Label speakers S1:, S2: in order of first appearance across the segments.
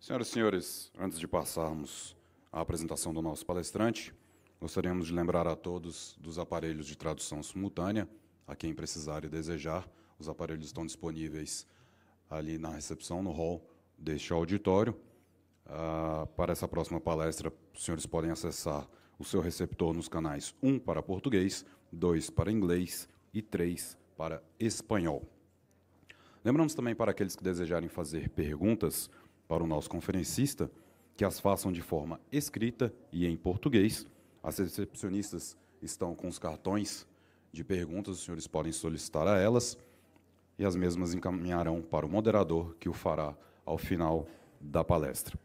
S1: Senhoras e senhores, antes de passarmos à apresentação do nosso palestrante, gostaríamos de lembrar a todos dos aparelhos de tradução simultânea. A quem precisar e desejar, os aparelhos estão disponíveis ali na recepção, no hall deste auditório. Para essa próxima palestra, os senhores podem acessar o seu receptor nos canais 1 para português, 2 para inglês e 3 para espanhol. Lembramos também para aqueles que desejarem fazer perguntas para o nosso conferencista, que as façam de forma escrita e em português. As recepcionistas estão com os cartões de perguntas, os senhores podem solicitar a elas, e as mesmas encaminharão para o moderador, que o fará ao final da palestra.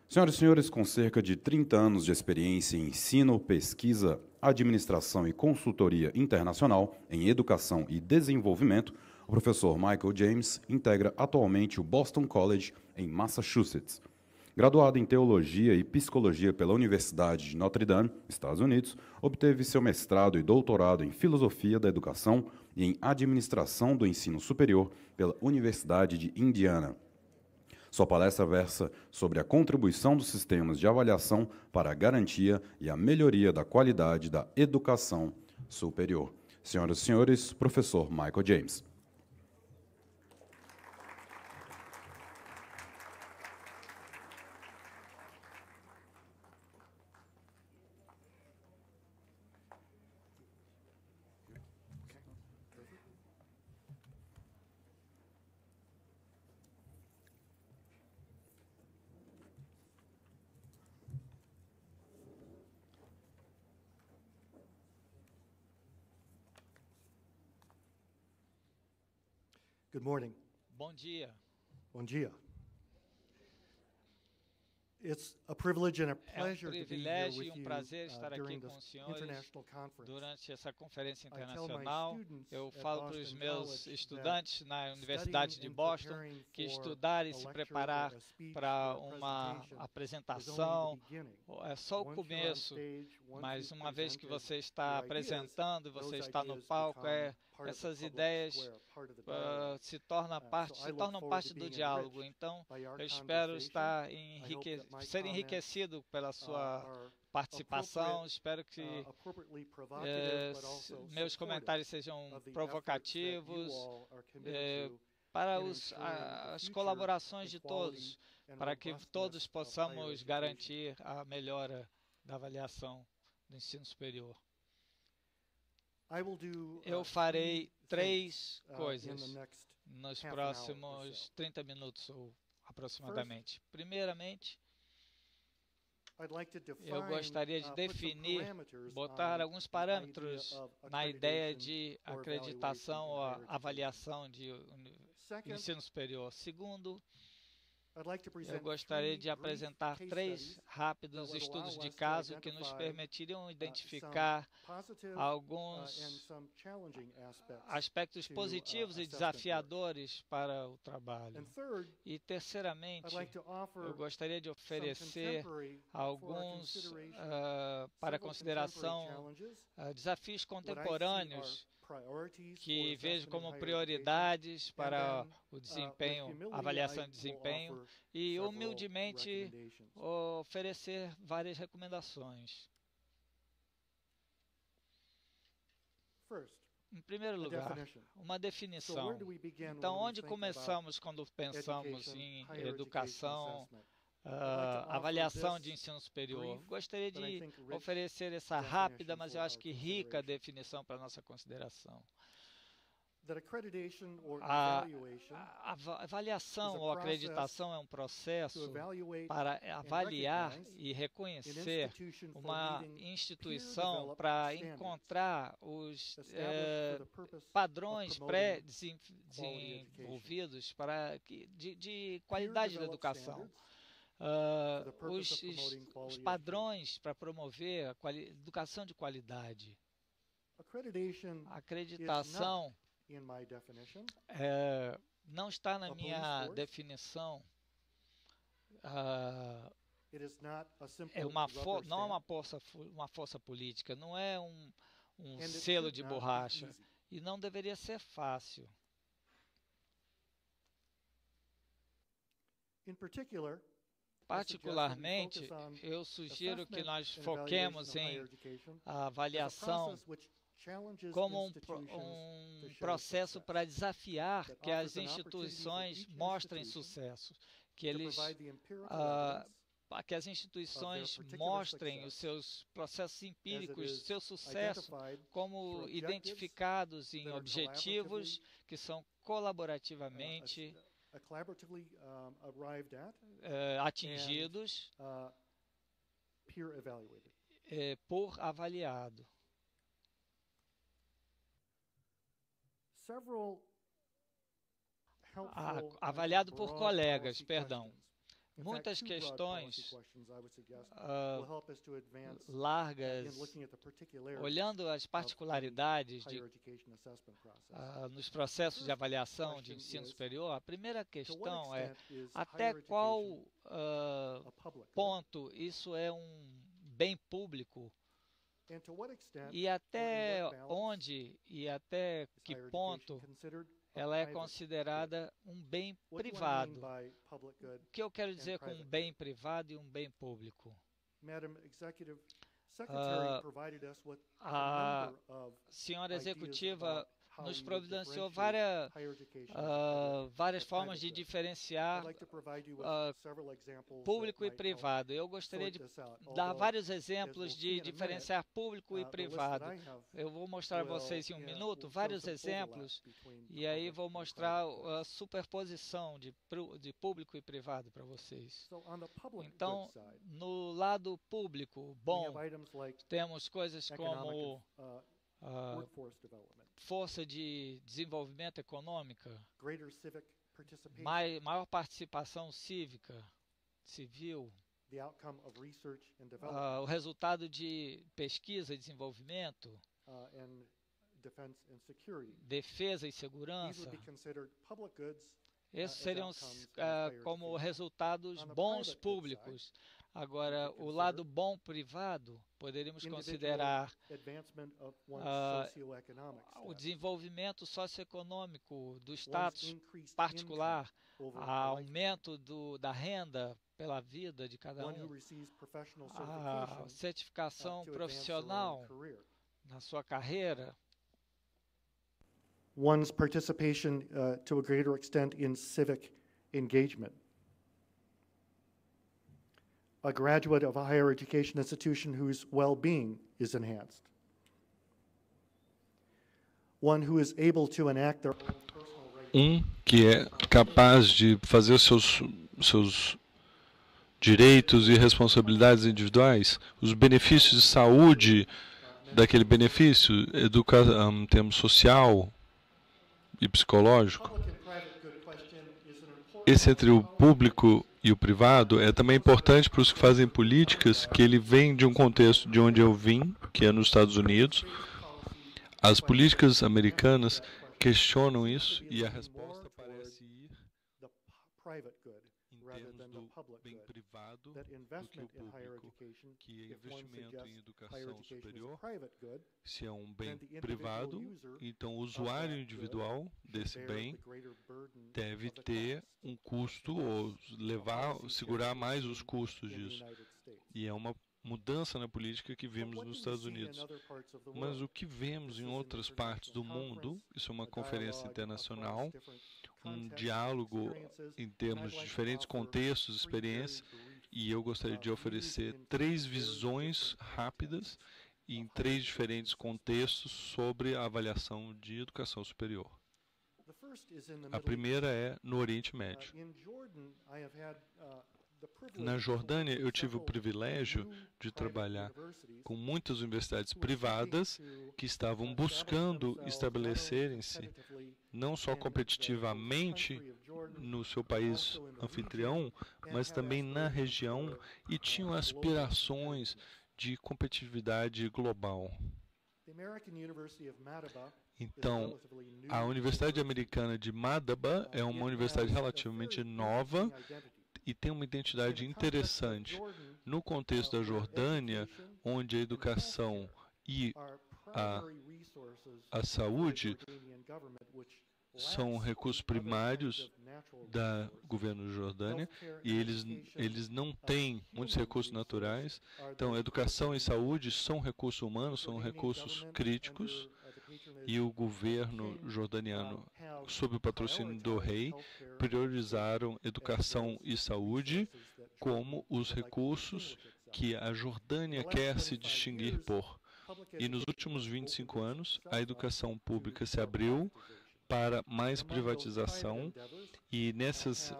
S1: Senhoras e senhores, com cerca de 30 anos de experiência em ensino, pesquisa, administração e consultoria internacional em educação e desenvolvimento, o professor Michael James integra atualmente o Boston College, em Massachusetts. Graduado em Teologia e Psicologia pela Universidade de Notre Dame, Estados Unidos, obteve seu mestrado e doutorado em Filosofia da Educação e em Administração do Ensino Superior pela Universidade de Indiana. Sua palestra versa sobre a contribuição dos sistemas de avaliação para a garantia e a melhoria da qualidade da educação superior. Senhoras e senhores, professor Michael James.
S2: Good morning.
S3: Bom dia.
S2: Bom dia. It's a privilege and a
S3: É um
S2: pleasure to be here
S3: privilégio
S2: with
S3: e um
S2: you
S3: prazer estar aqui
S2: during
S3: com
S2: this
S3: os senhores
S2: international conference.
S3: durante essa conferência
S2: I tell my
S3: internacional.
S2: students
S3: Eu
S2: at
S3: falo para os
S2: Boston
S3: meus
S2: College
S3: estudantes na
S2: that
S3: Universidade de
S2: studying and
S3: Boston
S2: preparing
S3: que
S2: for
S3: estudar e
S2: a
S3: se
S2: lecture
S3: preparar
S2: or a speech
S3: para
S2: or a
S3: uma
S2: presentation is only
S3: apresentação
S2: the beginning.
S3: é só o
S2: Once you're on
S3: começo,
S2: stage, once
S3: mas
S2: you've
S3: uma vez que
S2: presented
S3: você está
S2: your ideas,
S3: apresentando e você
S2: those
S3: está no
S2: ideas
S3: palco,
S2: become part of the
S3: essas
S2: public
S3: ideias
S2: square, part of the dialogue.
S3: se
S2: So I look
S3: tornam
S2: forward
S3: parte
S2: to
S3: do
S2: being
S3: diálogo.
S2: enriched
S3: Então,
S2: by our
S3: eu espero
S2: conversation.
S3: estar
S2: I hope that my
S3: ser
S2: comments
S3: enriquecido pela sua
S2: are
S3: participação. Espero que
S2: appropriately provocative, but also
S3: meus comentários sejam
S2: of the efforts that you
S3: provocativos
S2: all are committed to
S3: para
S2: in
S3: as
S2: ensuring the future
S3: colaborações de todos,
S2: equality and
S3: para que
S2: robustness
S3: todos
S2: of higher
S3: possamos
S2: education.
S3: garantir a melhora da avaliação do ensino superior.
S2: I will do,
S3: Eu
S2: three
S3: farei
S2: things,
S3: três
S2: in
S3: coisas
S2: the next
S3: nos
S2: half an hour or
S3: próximos
S2: so.
S3: 30 minutos ou aproximadamente. Primeiramente,
S2: I'd like to
S3: eu
S2: define,
S3: gostaria de
S2: put some
S3: definir,
S2: parameters
S3: botar
S2: on
S3: alguns
S2: the
S3: parâmetros
S2: idea of
S3: na ideia
S2: accreditation
S3: de
S2: or
S3: acreditação
S2: evaluation in
S3: ou
S2: higher education.
S3: avaliação de
S2: Second,
S3: ensino superior. Segundo,
S2: I'd like to
S3: eu
S2: present
S3: gostaria
S2: three
S3: de
S2: brief
S3: apresentar
S2: case
S3: três
S2: studies
S3: rápidos
S2: that would
S3: estudos
S2: allow
S3: de
S2: us to
S3: caso que nos
S2: identify,
S3: permitiriam
S2: some
S3: identificar
S2: positive, and
S3: alguns
S2: some challenging aspects
S3: aspectos
S2: to,
S3: positivos e
S2: assessment work.
S3: desafiadores para o trabalho.
S2: And third,
S3: E terceiramente,
S2: I'd like to offer
S3: eu gostaria de
S2: some
S3: oferecer
S2: contemporary, for our
S3: alguns
S2: consideration,
S3: para
S2: several
S3: consideração
S2: contemporary challenges,
S3: desafios
S2: what I see
S3: contemporâneos
S2: are priorities
S3: que
S2: for
S3: vejo
S2: assessment in
S3: como
S2: higher
S3: prioridades
S2: education,
S3: para
S2: and then,
S3: o
S2: with
S3: desempenho,
S2: humility,
S3: avaliação
S2: I
S3: de
S2: will
S3: desempenho
S2: offer
S3: e
S2: several
S3: humildemente
S2: recommendations.
S3: oferecer várias recomendações.
S2: First,
S3: Em primeiro
S2: a
S3: lugar,
S2: definition.
S3: uma
S2: So
S3: definição.
S2: where do we begin
S3: Então,
S2: when we
S3: onde
S2: think
S3: começamos
S2: about
S3: quando pensamos
S2: education,
S3: em
S2: higher education
S3: educação,
S2: assessment? I'd like to offer
S3: avaliação
S2: this
S3: de ensino superior?
S2: brief,
S3: Gostaria
S2: but I
S3: de
S2: think rich
S3: oferecer essa
S2: definition
S3: rápida, mas eu
S2: for
S3: acho
S2: our
S3: que rica
S2: consideration.
S3: definição para a nossa consideração.
S2: That accreditation or
S3: A
S2: evaluation
S3: avaliação
S2: is a
S3: ou
S2: process
S3: acreditação é um
S2: to
S3: processo
S2: evaluate
S3: para
S2: and
S3: avaliar
S2: recognize
S3: e
S2: an
S3: reconhecer
S2: institution for
S3: uma
S2: meeting
S3: instituição
S2: peer-developed
S3: para
S2: standards
S3: encontrar os
S2: established for the purpose of
S3: padrões
S2: promoting quality
S3: pré-desenvolvidos para de qualidade da
S2: peer-developed
S3: educação.
S2: standards for the purpose of promoting
S3: Os
S2: quality
S3: padrões para promover a educação de qualidade.
S2: Accreditation is
S3: Acreditação
S2: not, in my definition,
S3: não está na
S2: a
S3: minha
S2: police force.
S3: definição.
S2: It is not a simple
S3: É uma
S2: rubber
S3: não é
S2: stamp,
S3: uma força política, não é um
S2: and it
S3: selo
S2: should
S3: de
S2: not be
S3: borracha.
S2: easy.
S3: E não deveria ser fácil.
S2: In particular,
S3: Particularmente, eu sugiro que nós foquemos em a avaliação como um processo para desafiar que as instituições mostrem sucesso, que as instituições mostrem os seus processos empíricos, seu sucesso, como identificados em objetivos que são colaborativamente atingidos por avaliado. Avaliado por colegas, perdão. Muitas questões largas, olhando as particularidades nos processos de avaliação de ensino superior, a primeira questão é até qual ponto isso é um bem público e até onde e até que ponto ela é considerada um bem privado. O que eu quero dizer com um bem privado e um bem público? A senhora executiva nos providenciou várias formas de diferenciar público e privado. Eu gostaria de dar vários exemplos de diferenciar público e privado. Eu vou mostrar a vocês em um minuto vários exemplos e aí vou mostrar a superposição de público e privado para vocês. Então, no lado público, bom, temos coisas como força de desenvolvimento econômica, maior participação civil, o resultado de pesquisa e desenvolvimento, defesa e segurança. Esses seriam como resultados bons públicos. Agora, o lado bom privado, poderíamos considerar o desenvolvimento socioeconômico do status particular, aumento da renda pela vida de cada um, a certificação profissional na sua carreira.
S2: One's participation to a greater extent in civic engagement. A graduate of a higher education institution whose well-being is enhanced. One who is able to enact their own personal rights.
S4: Que é capaz de fazer os seus direitos e responsabilidades individuais, os benefícios de saúde daquele benefício, em termos social e psicológico. Esse entre o público e o privado é também importante para os que fazem políticas, que ele vem de um contexto de onde eu vim, que é nos Estados Unidos. As políticas americanas questionam isso e a resposta parece ir em termos do bem privado do que o público, que é investimento em educação superior. Se é um bem privado, então o usuário individual desse bem deve ter um custo ou segurar mais os custos disso. E é uma mudança na política que vimos nos Estados Unidos. Mas o que vemos em outras partes do mundo, isso é uma conferência internacional, um diálogo em termos de diferentes contextos, experiências, e eu gostaria de oferecer 3 visões rápidas em 3 diferentes contextos sobre a avaliação de educação superior. A primeira é no Oriente Médio. Na Jordânia, eu tive o privilégio de trabalhar com muitas universidades privadas que estavam buscando estabelecerem-se não só competitivamente no seu país anfitrião, mas também na região e tinham aspirações de competitividade global. Então, a Universidade Americana de Madaba é uma universidade relativamente nova e tem uma identidade interessante. No contexto da Jordânia, onde a educação e a saúde são recursos primários da governo da Jordânia e eles não têm muitos recursos naturais. Então, educação e saúde são recursos humanos, são recursos críticos, e o governo jordaniano, sob o patrocínio do rei, priorizaram educação e saúde como os recursos que a Jordânia quer se distinguir por. E nos últimos 25 anos, a educação pública se abriu para mais privatização, e nesses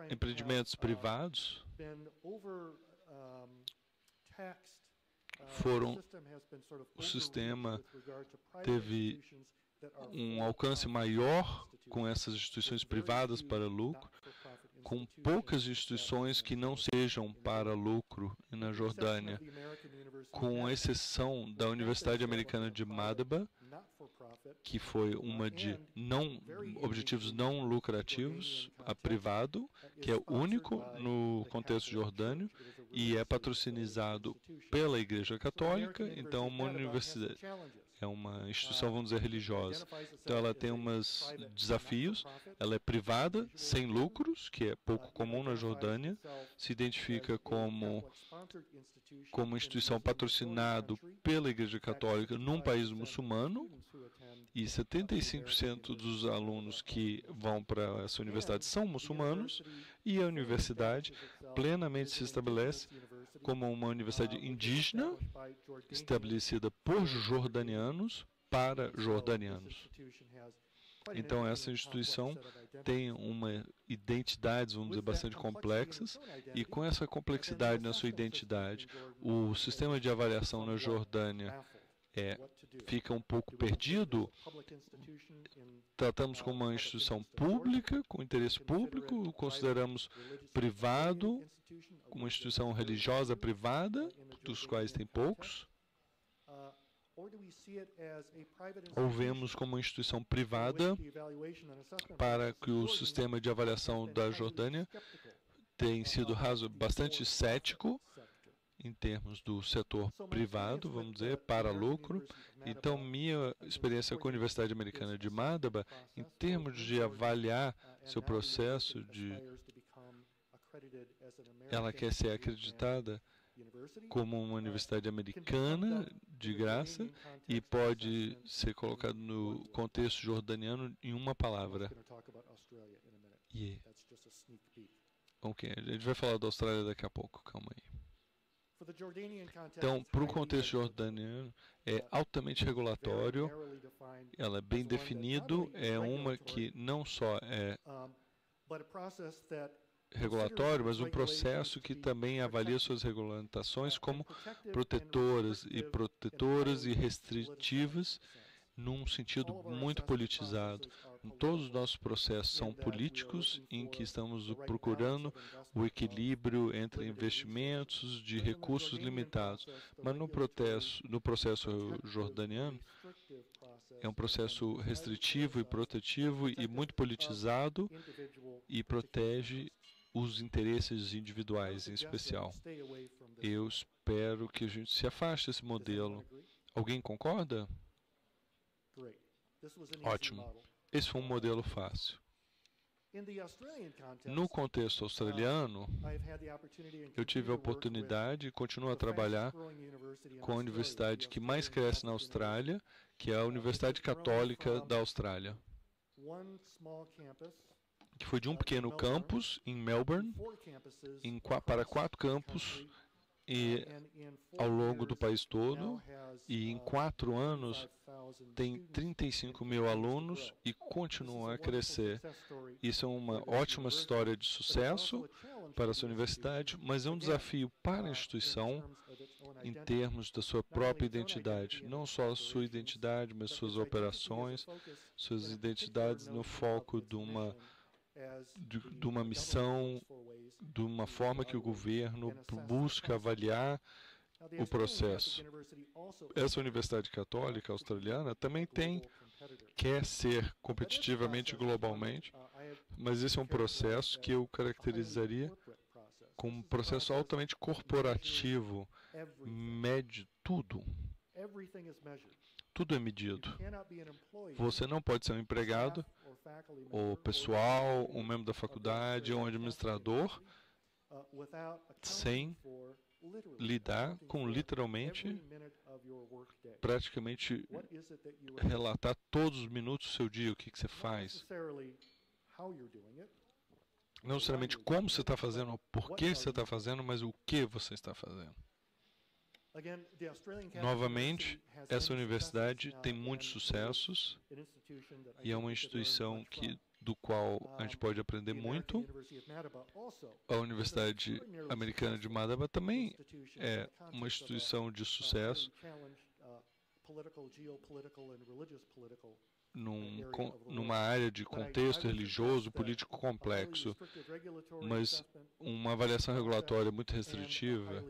S4: empreendimentos privados o sistema teve um alcance maior com essas instituições privadas para lucro, com poucas instituições que não sejam para lucro na Jordânia, com exceção da Universidade Americana de Madaba, que foi uma de objetivos não lucrativos, a privado, que é único no contexto jordânio e é patrocinado pela Igreja Católica. Então, uma universidade é uma instituição, vamos dizer, religiosa. Então, ela tem uns desafios. Ela é privada, sem lucros, que é pouco comum na Jordânia. Se identifica como instituição patrocinada pela Igreja Católica num país muçulmano. E 75% dos alunos que vão para essa universidade são muçulmanos. E a universidade plenamente se estabelece como uma universidade indígena, estabelecida por jordanianos para jordanianos. Então, essa instituição tem uma identidade, vamos dizer, bastante complexas, e com essa complexidade na sua identidade, o sistema de avaliação na Jordânia fica um pouco perdido. Tratamos como uma instituição pública, com interesse público, consideramos privado, uma instituição religiosa privada, dos quais tem poucos, ou vemos como uma instituição privada para que o sistema de avaliação da Jordânia tem sido bastante cético em termos do setor privado, vamos dizer, para lucro. Então, minha experiência com a Universidade Americana de Madaba, em termos de avaliar seu processo ela quer ser acreditada como uma universidade americana de graça e pode ser colocado no contexto jordaniano em uma palavra. Ok, a gente vai falar da Austrália daqui a pouco, calma aí. Então, para o contexto jordaniano, é altamente regulatório, ela é bem definido, é uma que não só é regulatório, mas um processo que também avalia suas regulamentações como protetoras e restritivas, num sentido muito politizado. Todos os nossos processos são políticos, em que estamos procurando o equilíbrio entre investimentos de recursos limitados. Mas no processo jordaniano, é um processo restritivo e protetivo e muito politizado e protege os interesses individuais, em especial. Eu espero que a gente se afaste desse modelo. Alguém concorda? Ótimo. Esse foi um modelo fácil. No contexto australiano, eu tive a oportunidade e continuo a trabalhar com a universidade que mais cresce na Austrália, que é a Universidade Católica da Austrália, que foi de um pequeno campus em Melbourne para 4 campos ao longo do país todo, e em 4 anos tem 35 mil alunos e continua a crescer. Isso é uma ótima história de sucesso para essa universidade, mas é um desafio para a instituição em termos da sua própria identidade. Não só a sua identidade, mas suas operações, suas identidades no foco de uma missão, de uma forma que o governo busca avaliar o processo. Essa Universidade Católica Australiana também quer ser competitivamente globalmente, mas esse é um processo que eu caracterizaria como um processo altamente corporativo, mede tudo. Tudo é medido. Você não pode ser um empregado o pessoal, um membro da faculdade, um administrador, sem lidar com literalmente, praticamente relatar todos os minutos do seu dia, o que você faz. Não necessariamente como você está fazendo, ou por que você está fazendo, mas o que você está fazendo. Novamente, essa universidade tem muitos sucessos e é uma instituição do qual a gente pode aprender muito. A Universidade Americana de Madaba também é uma instituição de sucesso numa área de contexto religioso, político complexo, mas uma avaliação regulatória muito restritiva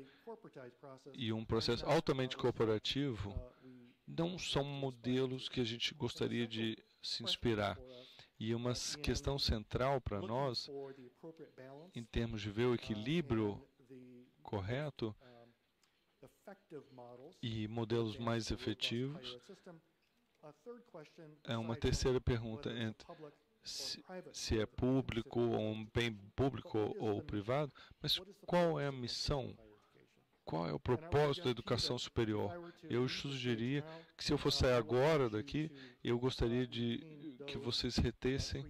S4: e um processo altamente corporativo não são modelos que a gente gostaria de se inspirar. E uma questão central para nós, em termos de ver o equilíbrio correto e modelos mais efetivos, é uma terceira pergunta entre se é público ou um bem público ou privado, mas qual é a missão? Qual é o propósito da educação superior? Eu sugeriria que, se eu fosse sair agora daqui, eu gostaria de que vocês retessem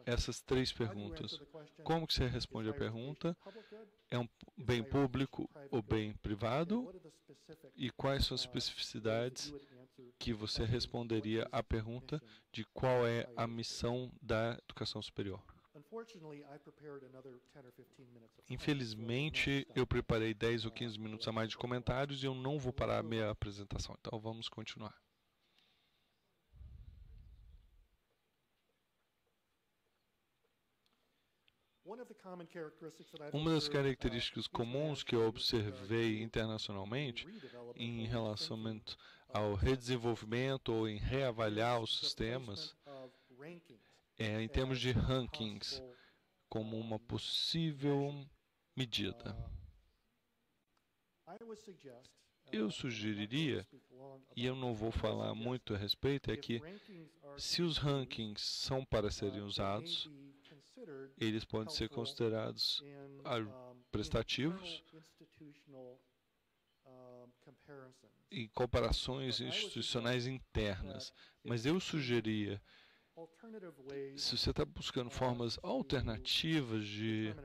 S4: essas três perguntas. Como que você responde a pergunta? É um bem público ou bem privado? E quais são as especificidades que você responderia à pergunta de qual é a missão da educação superior? Infelizmente, eu preparei 10 ou 15 minutos a mais de comentários e eu não vou parar a minha apresentação. Então, vamos continuar. Uma das características comuns que eu observei internacionalmente em relação ao redesenvolvimento ou em reavaliar os sistemas em termos de rankings, como uma possível medida. Eu sugeriria, e eu não vou falar muito a respeito, é que se os rankings são para serem usados, eles podem ser considerados prestativos em comparações institucionais internas. Mas eu sugeriria, se você está buscando formas alternativas de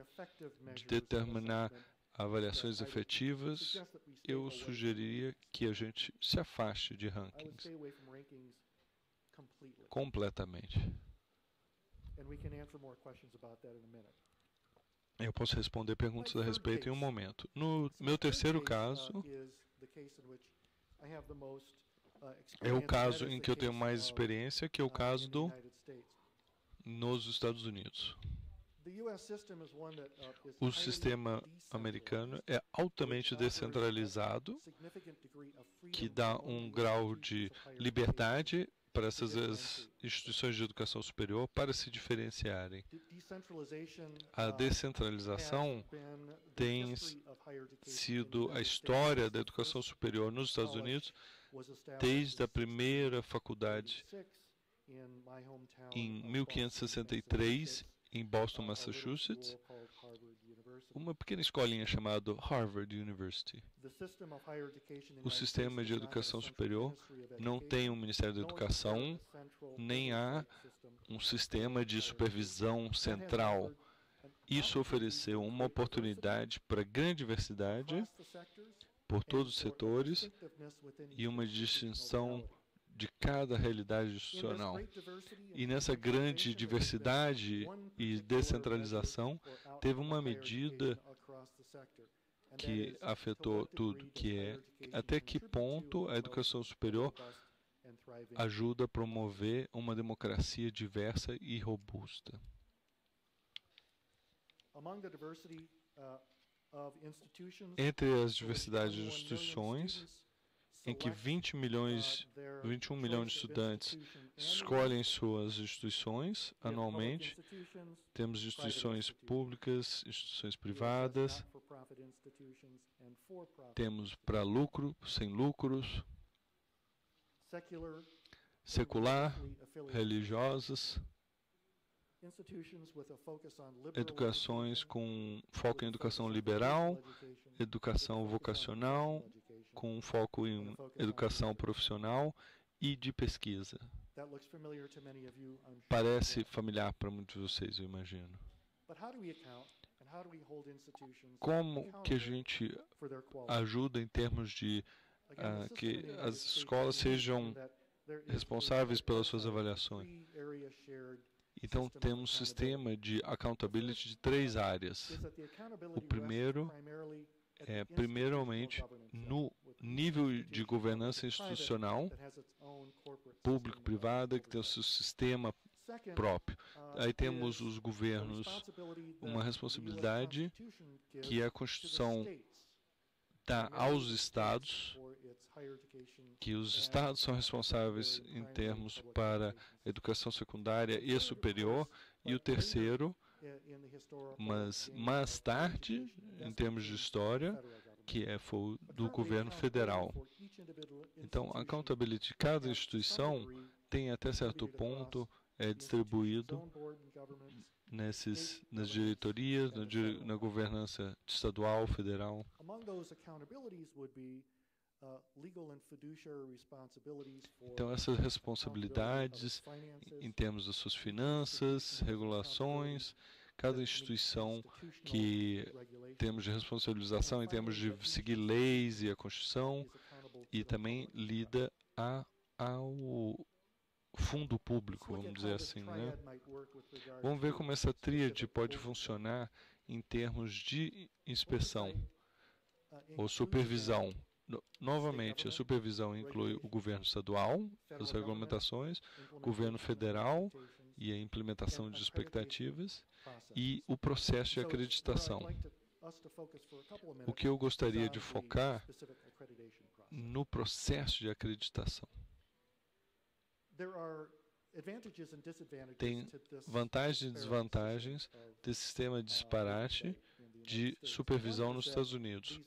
S4: determinar avaliações efetivas, eu sugeriria que a gente se afaste de rankings completamente. Eu posso responder perguntas a respeito em um momento. No meu terceiro caso, é o caso em que eu tenho mais experiência, que é o caso nos Estados Unidos. O sistema americano é altamente descentralizado, que dá um grau de liberdade para essas instituições de educação superior para se diferenciarem. A descentralização tem sido a história da educação superior nos Estados Unidos desde a primeira faculdade em 1563, em Boston, Massachusetts, uma pequena escolinha chamada Harvard University. O sistema de educação superior não tem um Ministério da Educação, nem há um sistema de supervisão central. Isso ofereceu uma oportunidade para grande diversidade por todos os setores e uma distinção de cada realidade institucional. E nessa grande diversidade e descentralização, teve uma medida que afetou tudo, que é até que ponto a educação superior ajuda a promover uma democracia diversa e robusta. Entre as diversidades de instituições, em que 21 milhões de estudantes escolhem suas instituições anualmente, temos instituições públicas, instituições privadas, temos para lucro, sem lucros, secular, religiosas, educações com foco em educação liberal, educação vocacional, com foco em educação profissional e de pesquisa. Parece familiar para muitos de vocês, eu imagino. Como que a gente ajuda em termos de que as escolas sejam responsáveis pelas suas avaliações? Então, temos um sistema de accountability de 3 áreas. O primeiro é, primeiramente, no nível de governança institucional, público-privada, que tem o seu sistema próprio. Aí temos os governos, uma responsabilidade que a Constituição dá aos estados, que os estados são responsáveis em termos para a educação secundária e superior, e o terceiro, mas mais tarde, em termos de história, que foi do governo federal. Então, a accountability de cada instituição tem até certo ponto distribuído nas diretorias, na governança estadual, federal. Então, essas responsabilidades em termos das suas finanças, regulações, cada instituição que temos de responsabilização em termos de seguir leis e a Constituição, e também lida ao fundo público, vamos dizer assim, né? Vamos ver como essa tríade pode funcionar em termos de inspeção ou supervisão. Novamente, a supervisão inclui o governo estadual, as regulamentações, o governo federal e a implementação de expectativas e o processo de acreditação. O que eu gostaria de focar no processo de acreditação. Tem vantagens e desvantagens desse sistema disparate de supervisão nos Estados Unidos.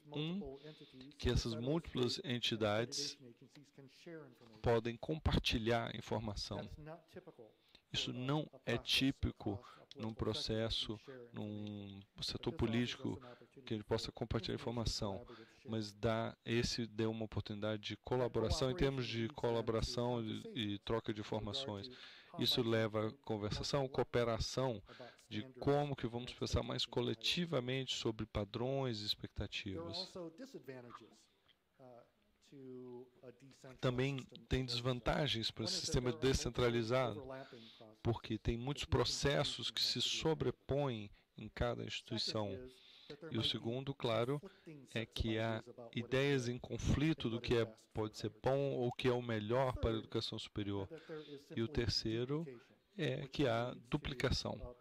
S4: Que essas múltiplas entidades podem compartilhar informação. Isso não é típico num processo, num setor político, que ele possa compartilhar informação, mas deu uma oportunidade de colaboração em termos de colaboração e troca de informações. Isso leva a conversação, cooperação, de como que vamos pensar mais coletivamente sobre padrões e expectativas. Também tem desvantagens para o sistema descentralizado, porque tem muitos processos que se sobrepõem em cada instituição. E o segundo, claro, é que há ideias em conflito do que pode ser bom ou que é o melhor para a educação superior. E o terceiro é que há duplicação,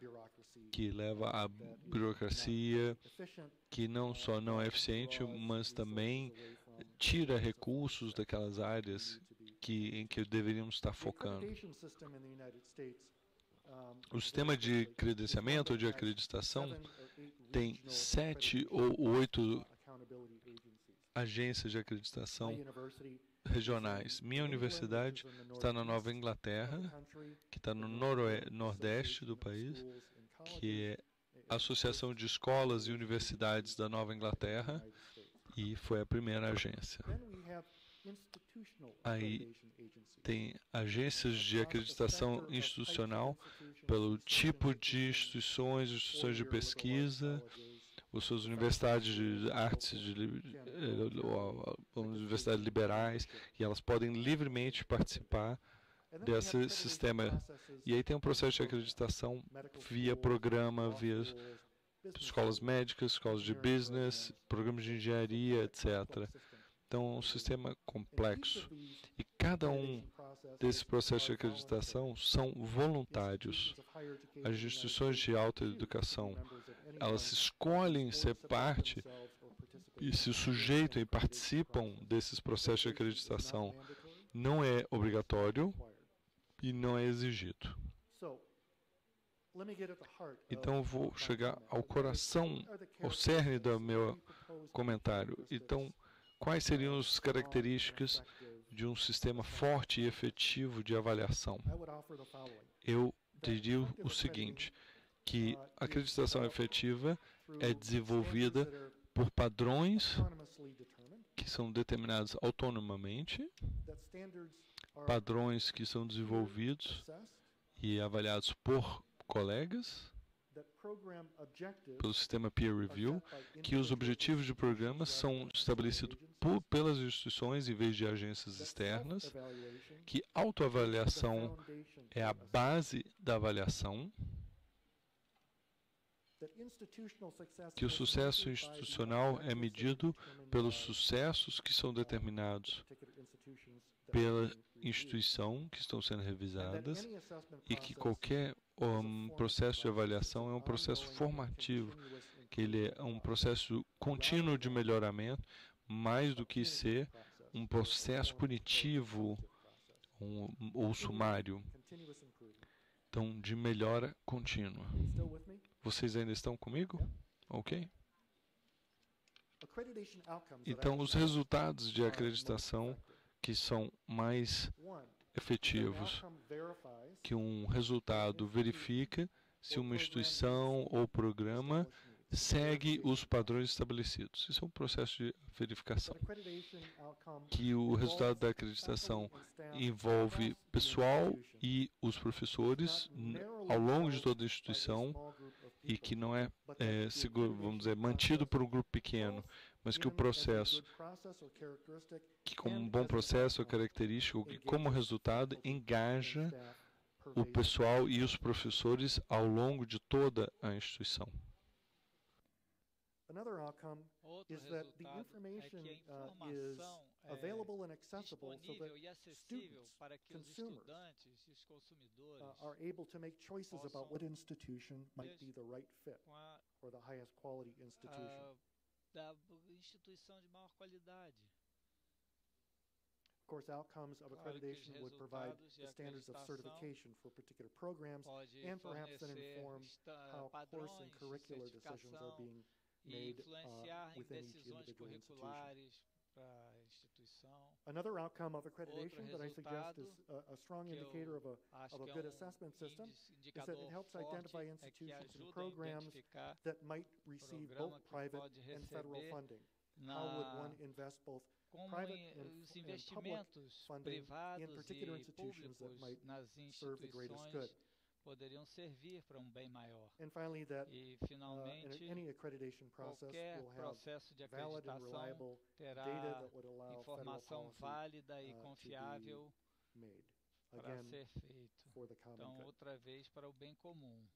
S4: que leva à burocracia, que não só não é eficiente, mas também tira recursos daquelas áreas em que deveríamos estar focando. O sistema de credenciamento ou de acreditação tem 7 ou 8 agências de acreditação regionais. Minha universidade está na Nova Inglaterra, que está no nordeste do país, que é a Associação de Escolas e Universidades da Nova Inglaterra, e foi a primeira agência. Aí tem agências de acreditação institucional pelo tipo de instituições de pesquisa, as suas universidades de artes, universidades liberais, e elas podem livremente participar desse sistema. E aí tem um processo de acreditação via programa, via escolas médicas, escolas de business, programas de engenharia, etc. Então, é um sistema complexo. E cada um desses processos de acreditação são voluntários. As instituições de alta educação, elas escolhem ser parte e se sujeitam e participam desses processos de acreditação. Não é obrigatório e não é exigido. Então, eu vou chegar ao coração, ao cerne do meu comentário. Então, quais seriam as características de um sistema forte e efetivo de avaliação? Eu diria o seguinte, que a acreditação efetiva é desenvolvida por padrões que são determinados autonomamente, padrões que são desenvolvidos e avaliados por colegas, pelo sistema peer review, que os objetivos de programas são estabelecidos pelas instituições em vez de agências externas, que autoavaliação é a base da avaliação, que o sucesso institucional é medido pelos sucessos que são determinados pela instituição que estão sendo revisadas e que qualquer processo de avaliação é um processo formativo, que ele é um processo contínuo de melhoramento, mais do que ser um processo punitivo ou sumário. Então, de melhora contínua. Vocês ainda estão comigo? Ok? Então, os resultados de acreditação que são mais efetivos, que um resultado verifica se uma instituição ou programa segue os padrões estabelecidos. Isso é um processo de verificação. Que o resultado da acreditação envolve pessoal e os professores ao longo de toda a instituição e que não é, vamos dizer, mantido por um grupo pequeno, mas que o processo, que como um bom processo ou característico, que como resultado engaja o pessoal e os professores ao longo de toda a instituição.
S2: Another outcome is that the information is available and accessible so that students, consumers, are able to make choices about what institution might be the right fit or the highest quality institution.
S3: Da instituição de maior qualidade.
S2: Of course, outcomes of accreditation would provide the standards of certification for particular programs and perhaps then inform how course and curricular decisions are being made within each individual institution. Another outcome of accreditation that I suggest is a strong indicator of a good assessment system is that it helps identify institutions and programs that might receive both private and federal funding. How would one invest both private and public funding in particular institutions that might serve the greatest good?
S3: Poderiam servir para bem maior.
S2: And finally, that
S3: finalmente,
S2: any accreditation process will have
S3: processo de
S2: valid and reliable
S3: terá
S2: data that would allow
S3: informação válida e confiável para ser feito.
S2: For the common
S3: então,
S2: good.
S3: outra vez, para o bem comum.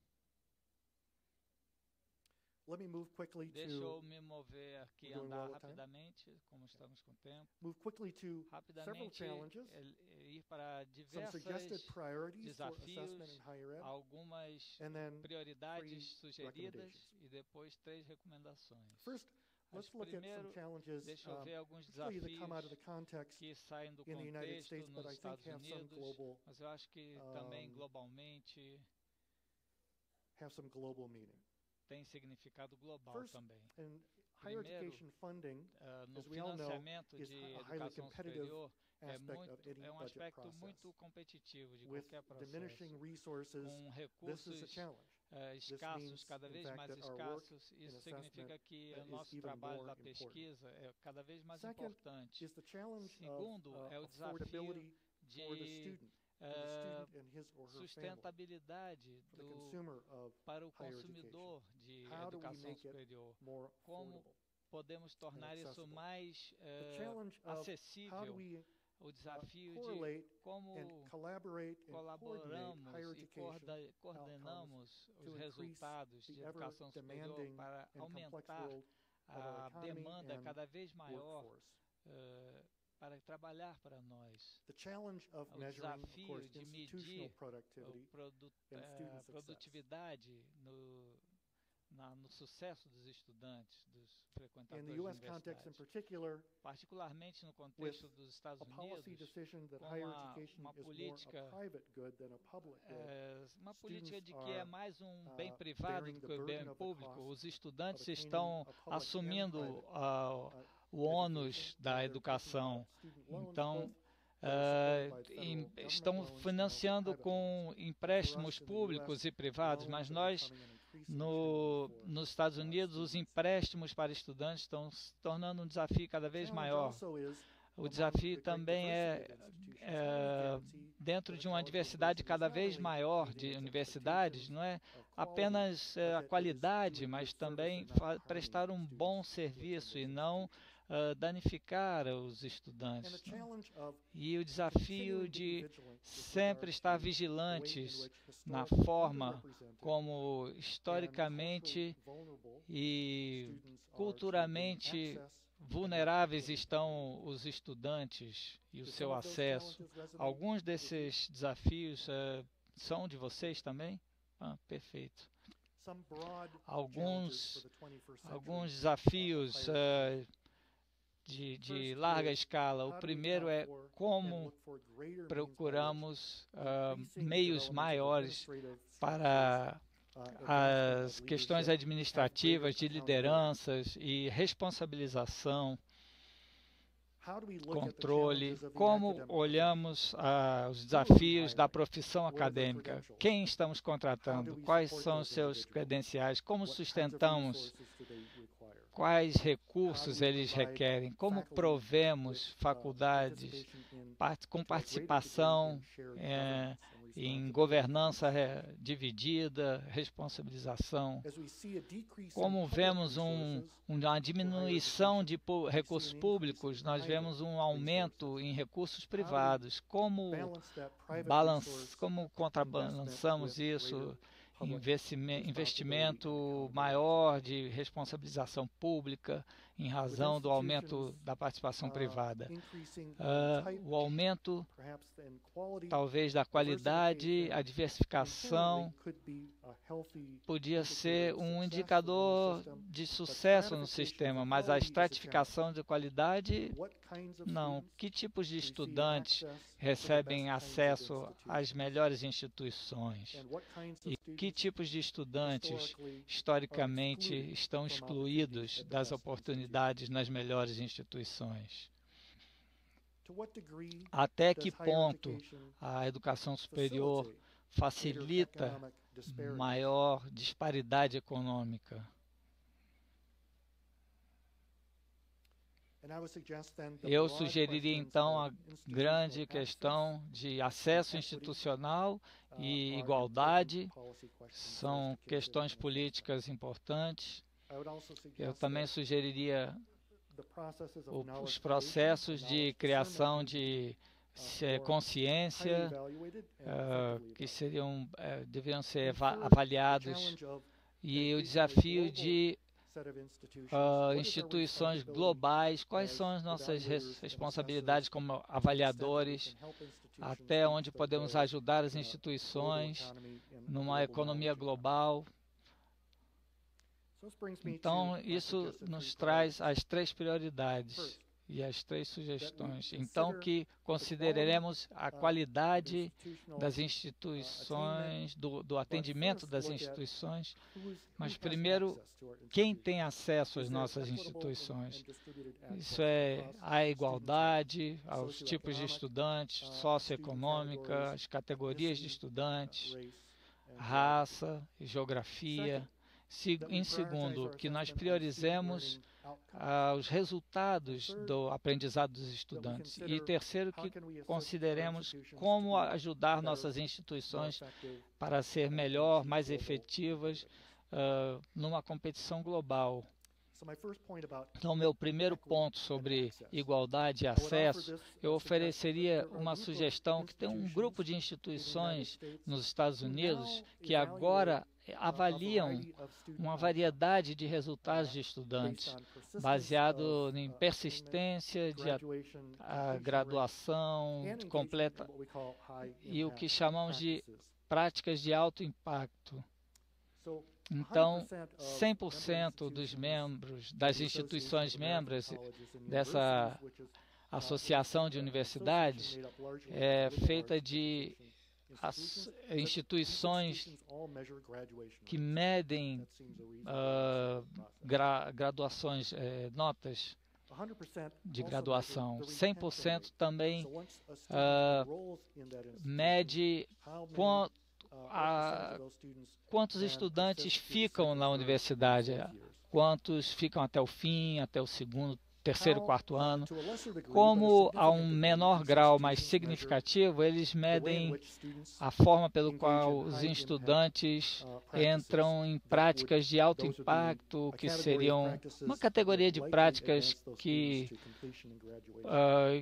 S2: Let me move quickly
S3: Deixa eu me mover aqui, andar rapidamente, como estamos com tempo.
S2: Move quickly to several
S3: Rapidamente,
S2: challenges,
S3: ir para
S2: some
S3: diversos
S2: suggested priorities for assessment
S3: desafios,
S2: in higher ed,
S3: algumas
S2: and then
S3: prioridades
S2: 3
S3: sugeridas
S2: recommendations.
S3: e depois 3 recomendações.
S2: First, let's look at some
S3: Primeiro,
S2: challenges,
S3: deixa eu ver alguns
S2: particularly that
S3: desafios
S2: come out of the context
S3: que saem do
S2: in the United
S3: contexto
S2: States, but
S3: nos
S2: I think
S3: Estados
S2: have some
S3: Unidos,
S2: global
S3: mas eu acho que também globalmente
S2: have some global meaning.
S3: tem significado global
S2: First,
S3: também.
S2: in higher
S3: Primeiro,
S2: education funding,
S3: no
S2: as we all know,
S3: financiamento
S2: is
S3: de
S2: a highly
S3: educação
S2: competitive
S3: superior
S2: aspect of any
S3: um
S2: budget
S3: aspecto
S2: process.
S3: muito competitivo de
S2: With
S3: qualquer processo.
S2: diminishing resources,
S3: Com
S2: this is a
S3: recursos
S2: challenge.
S3: escassos,
S2: means,
S3: cada
S2: in
S3: vez
S2: fact,
S3: mais
S2: that our work
S3: escassos,
S2: in
S3: isso
S2: assessment
S3: significa que o
S2: is
S3: nosso
S2: even
S3: trabalho
S2: more
S3: da
S2: important.
S3: pesquisa é cada vez mais
S2: Second
S3: importante.
S2: is the challenge
S3: Segundo,
S2: of
S3: é o desafio
S2: affordability for the
S3: de
S2: student, for the student and his or her family,
S3: sustentabilidade
S2: for the consumer of
S3: para o
S2: higher
S3: consumidor de
S2: How do we
S3: educação
S2: make it
S3: superior.
S2: more
S3: Como
S2: affordable.
S3: podemos tornar isso
S2: accessible.
S3: mais
S2: The challenge of how do
S3: acessível?
S2: we
S3: O desafio de
S2: correlate
S3: como
S2: and collaborate and coordinate
S3: colaboramos
S2: higher
S3: e
S2: education
S3: coordenamos
S2: to
S3: os
S2: increase
S3: resultados
S2: the
S3: de educação superior
S2: ever-demanding
S3: para
S2: and complex
S3: aumentar
S2: world of our
S3: a
S2: economy
S3: demanda
S2: and
S3: cada vez maior
S2: workforce.
S3: para trabalhar para nós.
S2: The challenge of
S3: O
S2: measuring, of
S3: desafio
S2: course,
S3: de
S2: institutional
S3: medir
S2: productivity and student success.
S3: produtividade no sucesso dos estudantes, dos
S2: In
S3: frequentadores
S2: the
S3: de
S2: U.S. context in
S3: universidade.
S2: particular,
S3: Particularmente no contexto dos Estados
S2: a policy
S3: Unidos,
S2: decision that
S3: com
S2: higher
S3: uma
S2: education is more
S3: política,
S2: a private good than a public good.
S3: uma política de
S2: Students
S3: que é
S2: are,
S3: mais bem privado
S2: bearing
S3: do
S2: the
S3: que o
S2: burden
S3: bem
S2: of the
S3: público.
S2: cost
S3: Os estudantes
S2: of attaining
S3: estão
S2: a public and
S3: assumindo
S2: private,
S3: o ônus
S2: education,
S3: da
S2: whether they're taking
S3: educação.
S2: out student loans,
S3: Então,
S2: both
S3: estão financiando com empréstimos públicos e privados, mas nós, nos Estados Unidos, os empréstimos para estudantes estão se tornando um desafio cada vez maior. O desafio também dentro de uma diversidade cada vez maior de universidades, não é apenas a qualidade, mas também prestar um bom serviço e não danificar os estudantes. E o desafio de sempre estar vigilantes na forma como historicamente e culturalmente vulneráveis estão os estudantes e o seu acesso. Alguns desses desafios são de vocês também? Perfeito. Alguns desafios de larga escala. O primeiro é como procuramos meios maiores para as questões administrativas de lideranças e responsabilização, controle, como olhamos os desafios da profissão acadêmica, quem estamos contratando, quais são os seus credenciais, como sustentamos, quais recursos eles requerem, como provemos faculdades com participação em governança dividida, responsabilização. Como vemos uma diminuição de recursos públicos, nós vemos um aumento em recursos privados. Como contrabalançamos isso? Investimento maior de responsabilização pública em razão do aumento da participação privada. O aumento, talvez, da qualidade, a diversificação, podia ser um indicador de sucesso no sistema, mas a estratificação de qualidade, não. Que tipos de estudantes recebem acesso às melhores instituições? E que tipos de estudantes, historicamente, estão excluídos das oportunidades nas melhores instituições? Até que ponto a educação superior facilita maior disparidade econômica? Eu sugeriria, então, a grande questão de acesso institucional e igualdade. São questões políticas importantes. Eu também sugeriria os processos de criação de consciência que deveriam ser avaliados, e o desafio de instituições globais. Quais são as nossas responsabilidades como avaliadores, até onde podemos ajudar as instituições numa economia global. Então, isso nos traz as 3 prioridades e as 3 sugestões. Então, que consideraremos a qualidade das instituições, do atendimento das instituições, mas primeiro, quem tem acesso às nossas instituições? Isso é a igualdade, aos tipos de estudantes, socioeconômica, as categorias de estudantes, raça e geografia. Em segundo, que nós priorizemos os resultados do aprendizado dos estudantes. E terceiro, que consideremos como ajudar nossas instituições para ser melhor, mais efetivas numa competição global. Então, meu primeiro ponto sobre igualdade e acesso, eu ofereceria uma sugestão que tem um grupo de instituições nos Estados Unidos que agora avaliam uma variedade de resultados de estudantes, baseado em persistência de graduação completa e o que chamamos de práticas de alto impacto. Então, 100% dos membros, das instituições membros dessa associação de universidades é feita de instituições que medem graduações, notas. de graduação. 100% também mede quantos estudantes ficam na universidade, quantos ficam até o fim, até o segundo, terceiro, quarto ano. Como a um menor grau mais significativo, eles medem a forma pelo qual os estudantes entram em práticas de alto impacto, que seriam uma categoria de práticas que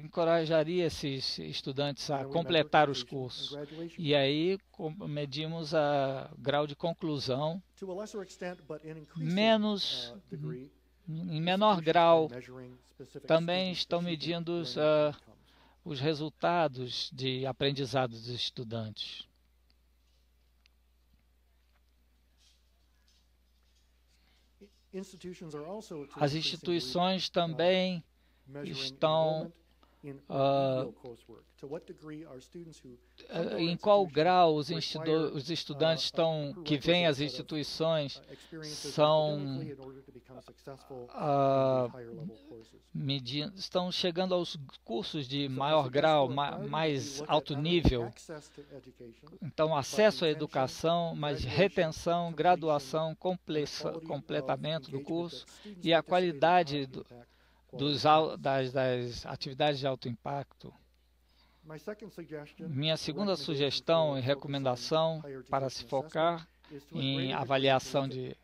S3: encorajaria esses estudantes a completar os cursos. E aí medimos o grau de conclusão, em menor grau, também estão medindo os resultados de aprendizado dos estudantes. As instituições também estão em qual grau os estudantes que vêm às instituições estão chegando aos cursos de maior grau, mais alto nível. Então, acesso à educação, mas retenção, graduação, completamento do curso e a qualidade das atividades de alto impacto. Minha segunda sugestão e recomendação para se focar em avaliação de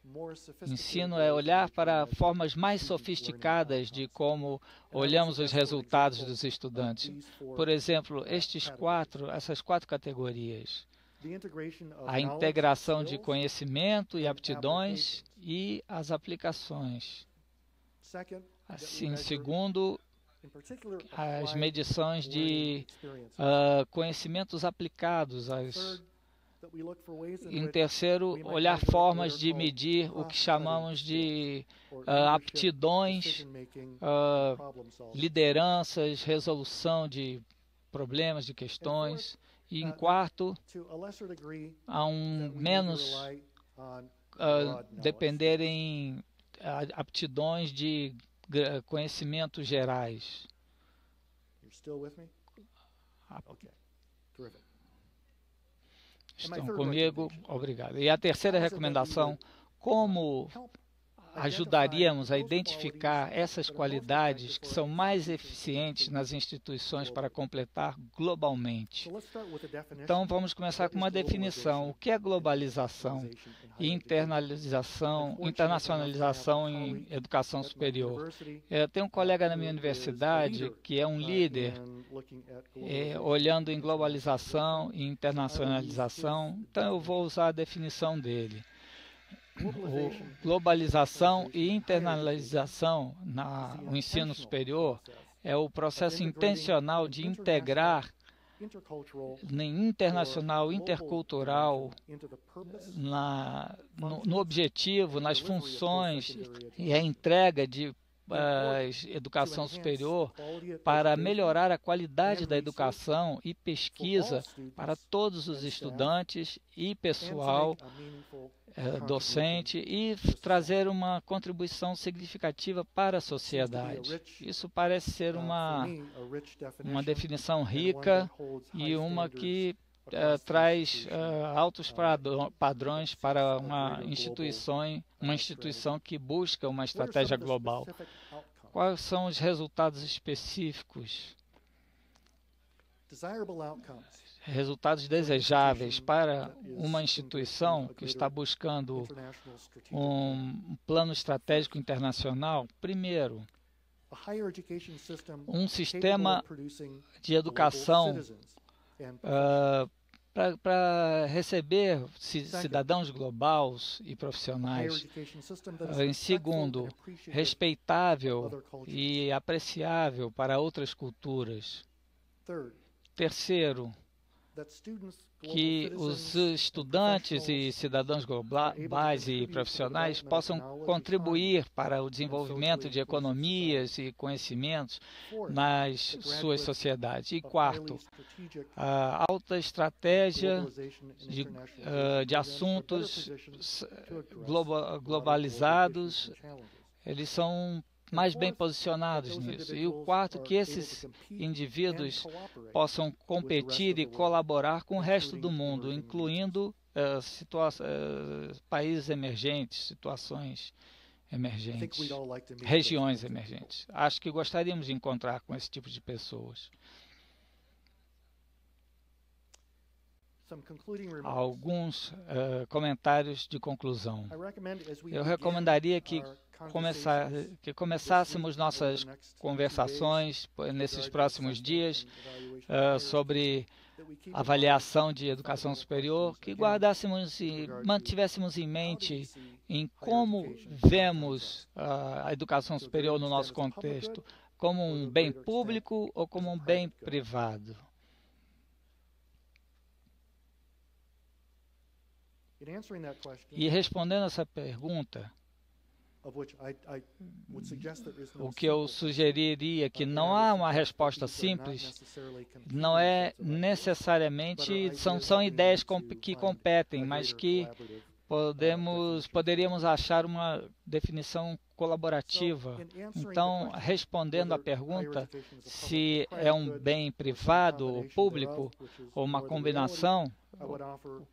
S3: ensino é olhar para formas mais sofisticadas de como olhamos os resultados dos estudantes. Por exemplo, essas quatro categorias. A integração de conhecimento e aptidões e as aplicações. Assim, segundo, as medições de conhecimentos aplicados. Em terceiro, olhar formas de medir o que chamamos de aptidões, lideranças, resolução de problemas, de questões. E em quarto, depender em aptidões de conhecimentos gerais. Estão comigo? Obrigado. E a terceira recomendação, como ajudaríamos a identificar essas qualidades que são mais eficientes nas instituições para completar globalmente. Então, vamos começar com uma definição. O que é globalização e internacionalização em educação superior? Eu tenho um colega na minha universidade que é um líder olhando em globalização e internacionalização, então eu vou usar a definição dele. Globalização e internacionalização no ensino superior é o processo intencional de integrar internacional, intercultural, no objetivo, nas funções e a entrega de educação superior para melhorar a qualidade da educação e pesquisa para todos os estudantes e pessoal docente e trazer uma contribuição significativa para a sociedade. Isso parece ser uma definição rica e uma que traz altos padrões para uma instituição que busca uma estratégia global. Quais são os resultados específicos? Resultados desejáveis para uma instituição que está buscando um plano estratégico internacional. Primeiro, um sistema de educação para receber cidadãos globais e profissionais. Em segundo, respeitável e apreciável para outras culturas. Terceiro, que os estudantes e cidadãos globais e profissionais possam contribuir para o desenvolvimento de economias e conhecimentos nas suas sociedades. E quarto, a alta estratégia de assuntos globalizados, eles são mais bem posicionados nisso. E o quarto, que esses indivíduos possam competir e colaborar com o resto do mundo, incluindo países emergentes, situações emergentes, regiões emergentes. Acho que gostaríamos de encontrar com esse tipo de pessoas. Alguns comentários de conclusão. Eu recomendaria que começássemos nossas conversações nesses próximos dias sobre avaliação de educação superior, que guardássemos e mantivéssemos em mente em como vemos a educação superior no nosso contexto, como um bem público ou como um bem privado. E respondendo essa pergunta, o que eu sugeriria que não há uma resposta simples, não é necessariamente, são ideias que competem, mas que poderíamos achar uma definição colaborativa. Então, respondendo à pergunta se é um bem privado ou público, ou uma combinação,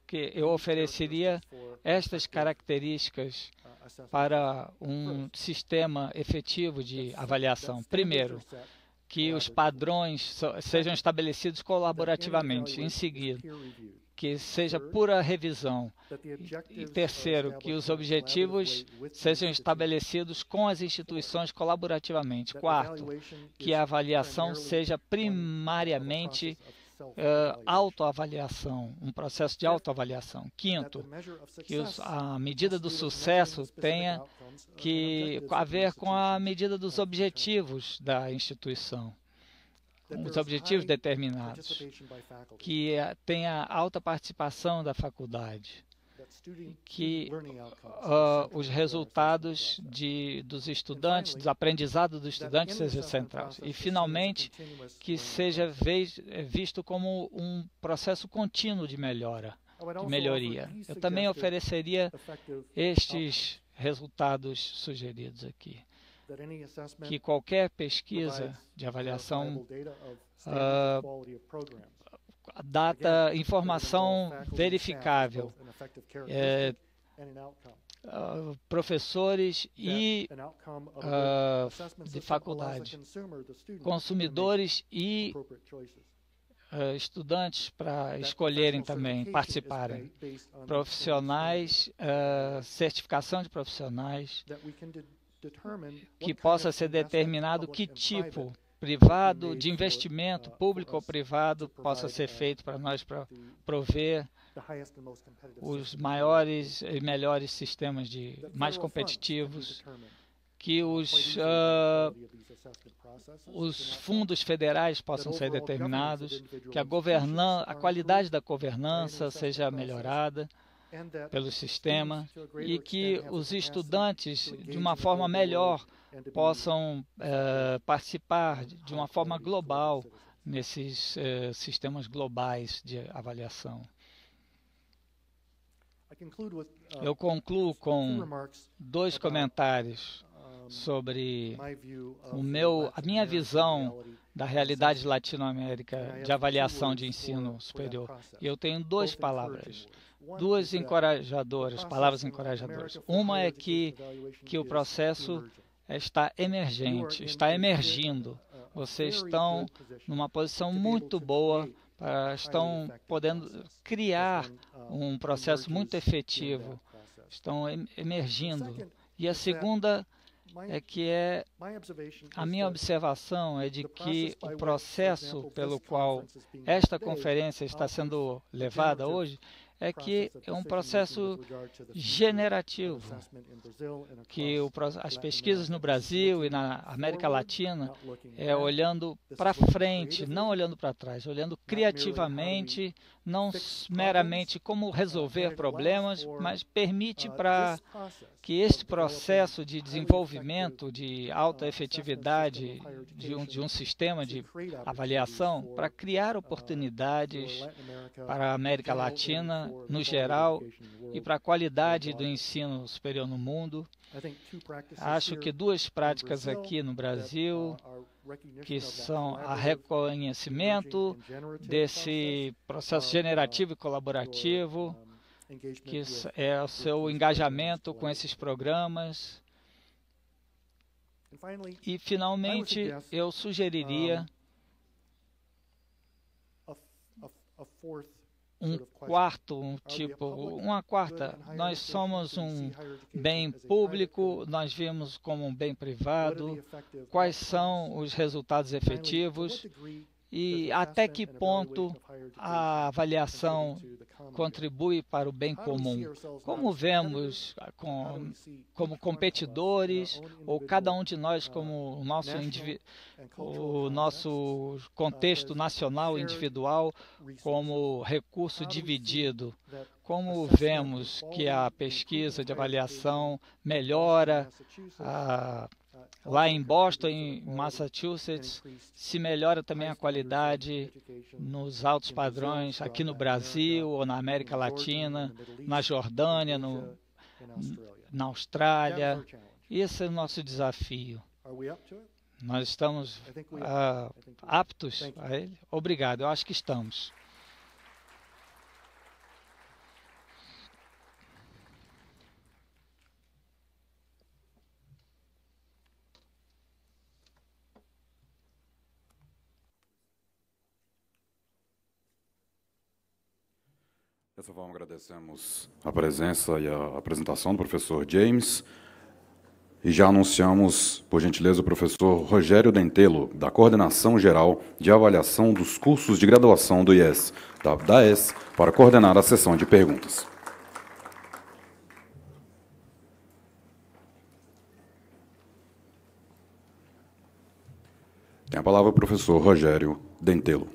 S3: que eu ofereceria estas características para um sistema efetivo de avaliação. Primeiro, que os padrões sejam estabelecidos colaborativamente. Em seguida, que seja pura revisão. E terceiro, que os objetivos sejam estabelecidos com as instituições colaborativamente. Quarto, que a avaliação seja primariamente autoavaliação, um processo de autoavaliação. Quinto, que a medida do sucesso tenha a ver com a medida dos objetivos da instituição, os objetivos determinados, que tenha alta participação da faculdade, que os resultados dos estudantes, dos aprendizados dos estudantes sejam centrais. E, finalmente, que seja visto como um processo contínuo de melhoria. Eu também ofereceria estes resultados sugeridos aqui. Que qualquer pesquisa de avaliação data informação verificável, professores e de faculdade, consumidores e estudantes para escolherem também, participarem, profissionais, certificação de profissionais, que possa ser determinado que tipo privado, de investimento, público ou privado, possa ser feito para nós prover os maiores e melhores sistemas mais competitivos, que os fundos federais possam ser determinados, que a qualidade da governança seja melhorada pelo sistema e que os estudantes, de uma forma melhor, possam participar de uma forma global nesses sistemas globais de avaliação. Eu concluo com dois comentários sobre a minha visão da realidade latino-américa de avaliação de ensino superior. E eu tenho duas palavras encorajadoras. Uma é que o processo está emergindo. Vocês estão numa posição muito boa, estão podendo criar um processo muito efetivo, estão emergindo. E a segunda é que a minha observação é de que o processo pelo qual esta conferência está sendo levada hoje é que é um processo generativo, que as pesquisas no Brasil e na América Latina olhando para frente, não olhando para trás, olhando criativamente, não meramente como resolver problemas, mas permite para que este processo de desenvolvimento de alta efetividade de um sistema de avaliação para criar oportunidades para a América Latina no geral e para a qualidade do ensino superior no mundo, Acho que duas práticas aqui no Brasil, que são a reconhecimento desse processo generativo e colaborativo, que é o seu engajamento com esses programas. E, finalmente, eu sugeriria uma quarta. Nós somos um bem público, nós vimos como um bem privado. Quais são os resultados efetivos e até que ponto a avaliação contribui para o bem comum? Como vemos como competidores, ou cada um de nós como o nosso contexto nacional individual como recurso dividido? Como vemos que a pesquisa de avaliação melhora lá em Boston, em Massachusetts, se melhora também a qualidade nos altos padrões aqui no Brasil ou na América Latina, na Jordânia, na Austrália. Esse é o nosso desafio. Nós estamos aptos a ele? Obrigado, eu acho que estamos.
S1: Dessa forma, agradecemos a presença e a apresentação do professor James e já anunciamos, por gentileza, o professor Rogério Dentelo, da Coordenação Geral de Avaliação dos Cursos de Graduação do IES, da DAES, para coordenar a sessão de perguntas. Tem a palavra o professor Rogério Dentelo.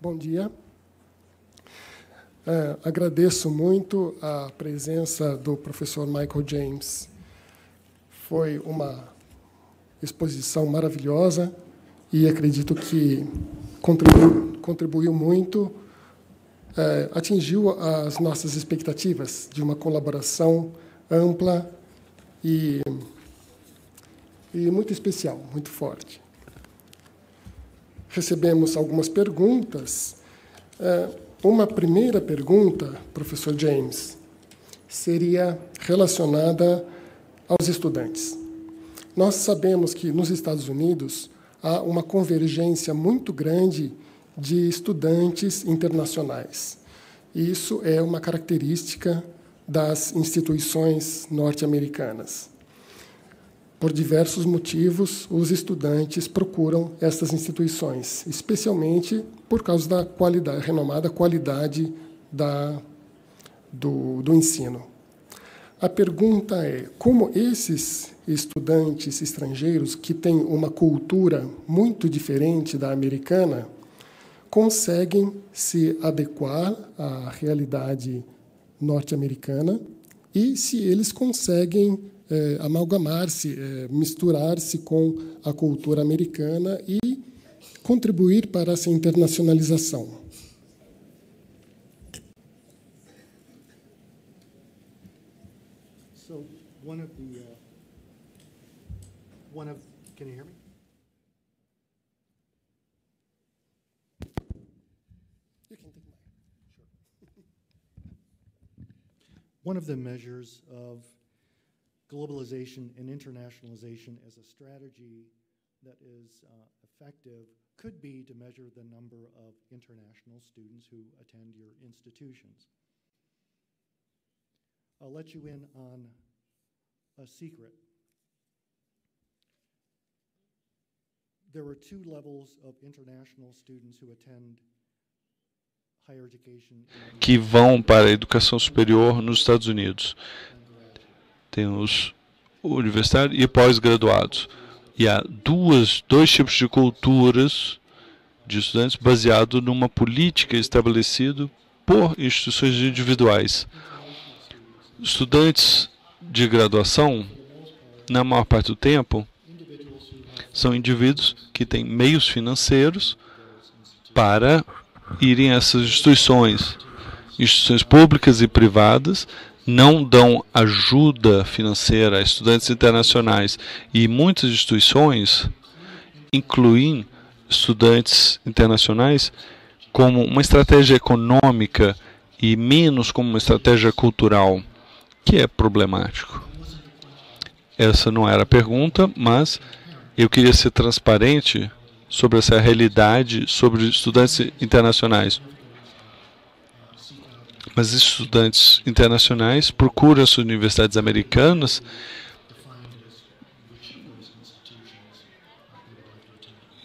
S5: Bom dia. Agradeço muito a presença do professor Michael James. Foi uma exposição maravilhosa e acredito que contribuiu muito, atingiu as nossas expectativas de uma colaboração ampla e muito especial, muito forte. Recebemos algumas perguntas. Uma primeira pergunta, professor James, seria relacionada aos estudantes. Nós sabemos que nos Estados Unidos há uma convergência muito grande de estudantes internacionais. Isso é uma característica das instituições norte-americanas. Por diversos motivos, os estudantes procuram essas instituições, especialmente por causa da qualidade, renomada qualidade do ensino. A pergunta é, como esses estudantes estrangeiros, que têm uma cultura muito diferente da americana, conseguem se adequar à realidade norte-americana e se eles conseguem amalgamar-se, misturar-se com a cultura americana e contribuir para essa internacionalização.
S2: So can you hear me?
S5: You can take mine.
S2: Sure. One of the measures of globalization and internationalization as a strategy that is effective could be to measure the number of international students who attend your institutions. I'll let you in on a secret. There are two levels of international students who attend higher education
S4: que vão para a educação superior nos Estados Unidos. Tem os universitários e pós-graduados. E há dois tipos de culturas de estudantes baseado numa política estabelecida por instituições individuais. Estudantes de graduação, na maior parte do tempo, são indivíduos que têm meios financeiros para irem a essas instituições. Instituições públicas e privadas não dão ajuda financeira a estudantes internacionais, e muitas instituições incluem estudantes internacionais como uma estratégia econômica e menos como uma estratégia cultural, que é problemático. Essa não era a pergunta, mas eu queria ser transparente sobre essa realidade, sobre estudantes internacionais. Mas estudantes internacionais procuram as universidades americanas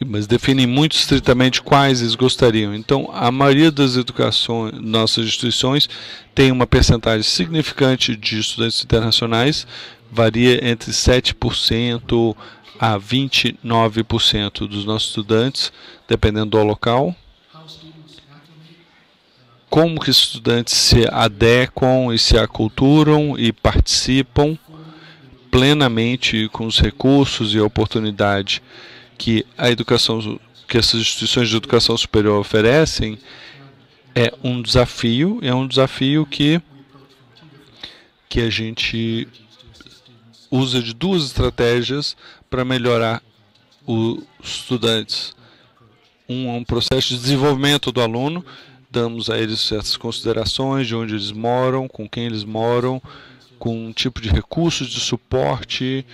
S4: mas definem muito estritamente quais eles gostariam. Então, a maioria das nossas instituições tem uma percentagem significante de estudantes internacionais, varia entre 7% a 29% dos nossos estudantes, dependendo do local. Como que os estudantes se adequam e se aculturam e participam plenamente com os recursos e a oportunidade que a educação, que essas instituições de educação superior oferecem, é um desafio que a gente usa de duas estratégias para melhorar os estudantes. Um é um processo de desenvolvimento do aluno, damos a eles certas considerações de onde eles moram, com quem eles moram, com um tipo de recursos de suporte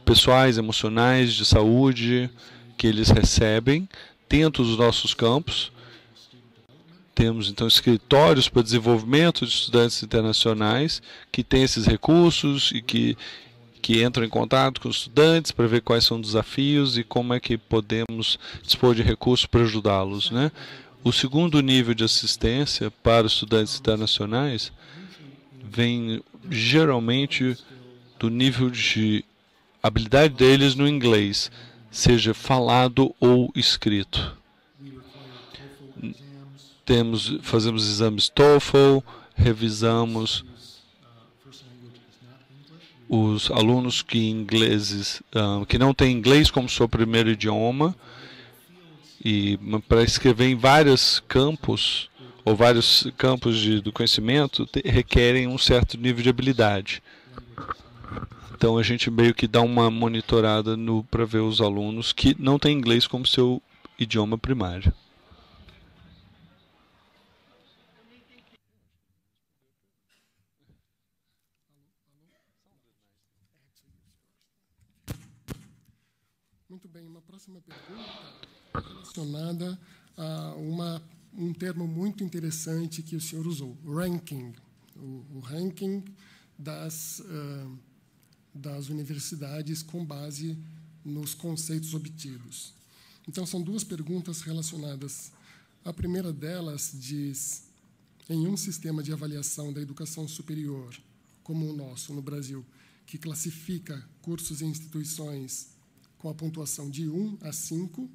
S4: pessoais, emocionais, de saúde que eles recebem dentro dos nossos campos. Temos, então, escritórios para desenvolvimento de estudantes internacionais que têm esses recursos e que entram em contato com os estudantes para ver quais são os desafios e como é que podemos dispor de recursos para ajudá-los, né? O segundo nível de assistência para os estudantes internacionais vem geralmente do nível de habilidade deles no inglês, seja falado ou escrito. Fazemos exames TOEFL, revisamos os alunos que não têm inglês como seu primeiro idioma, e para escrever em vários campos do conhecimento requerem um certo nível de habilidade. Então a gente meio que dá uma monitorada para ver os alunos que não têm inglês como seu idioma primário.
S5: Muito bem, uma próxima pergunta relacionada a um termo muito interessante que o senhor usou, ranking. O ranking das universidades com base nos conceitos obtidos. Então, são duas perguntas relacionadas. A primeira delas diz, em um sistema de avaliação da educação superior, como o nosso, no Brasil, que classifica cursos e instituições com a pontuação de 1 a 5,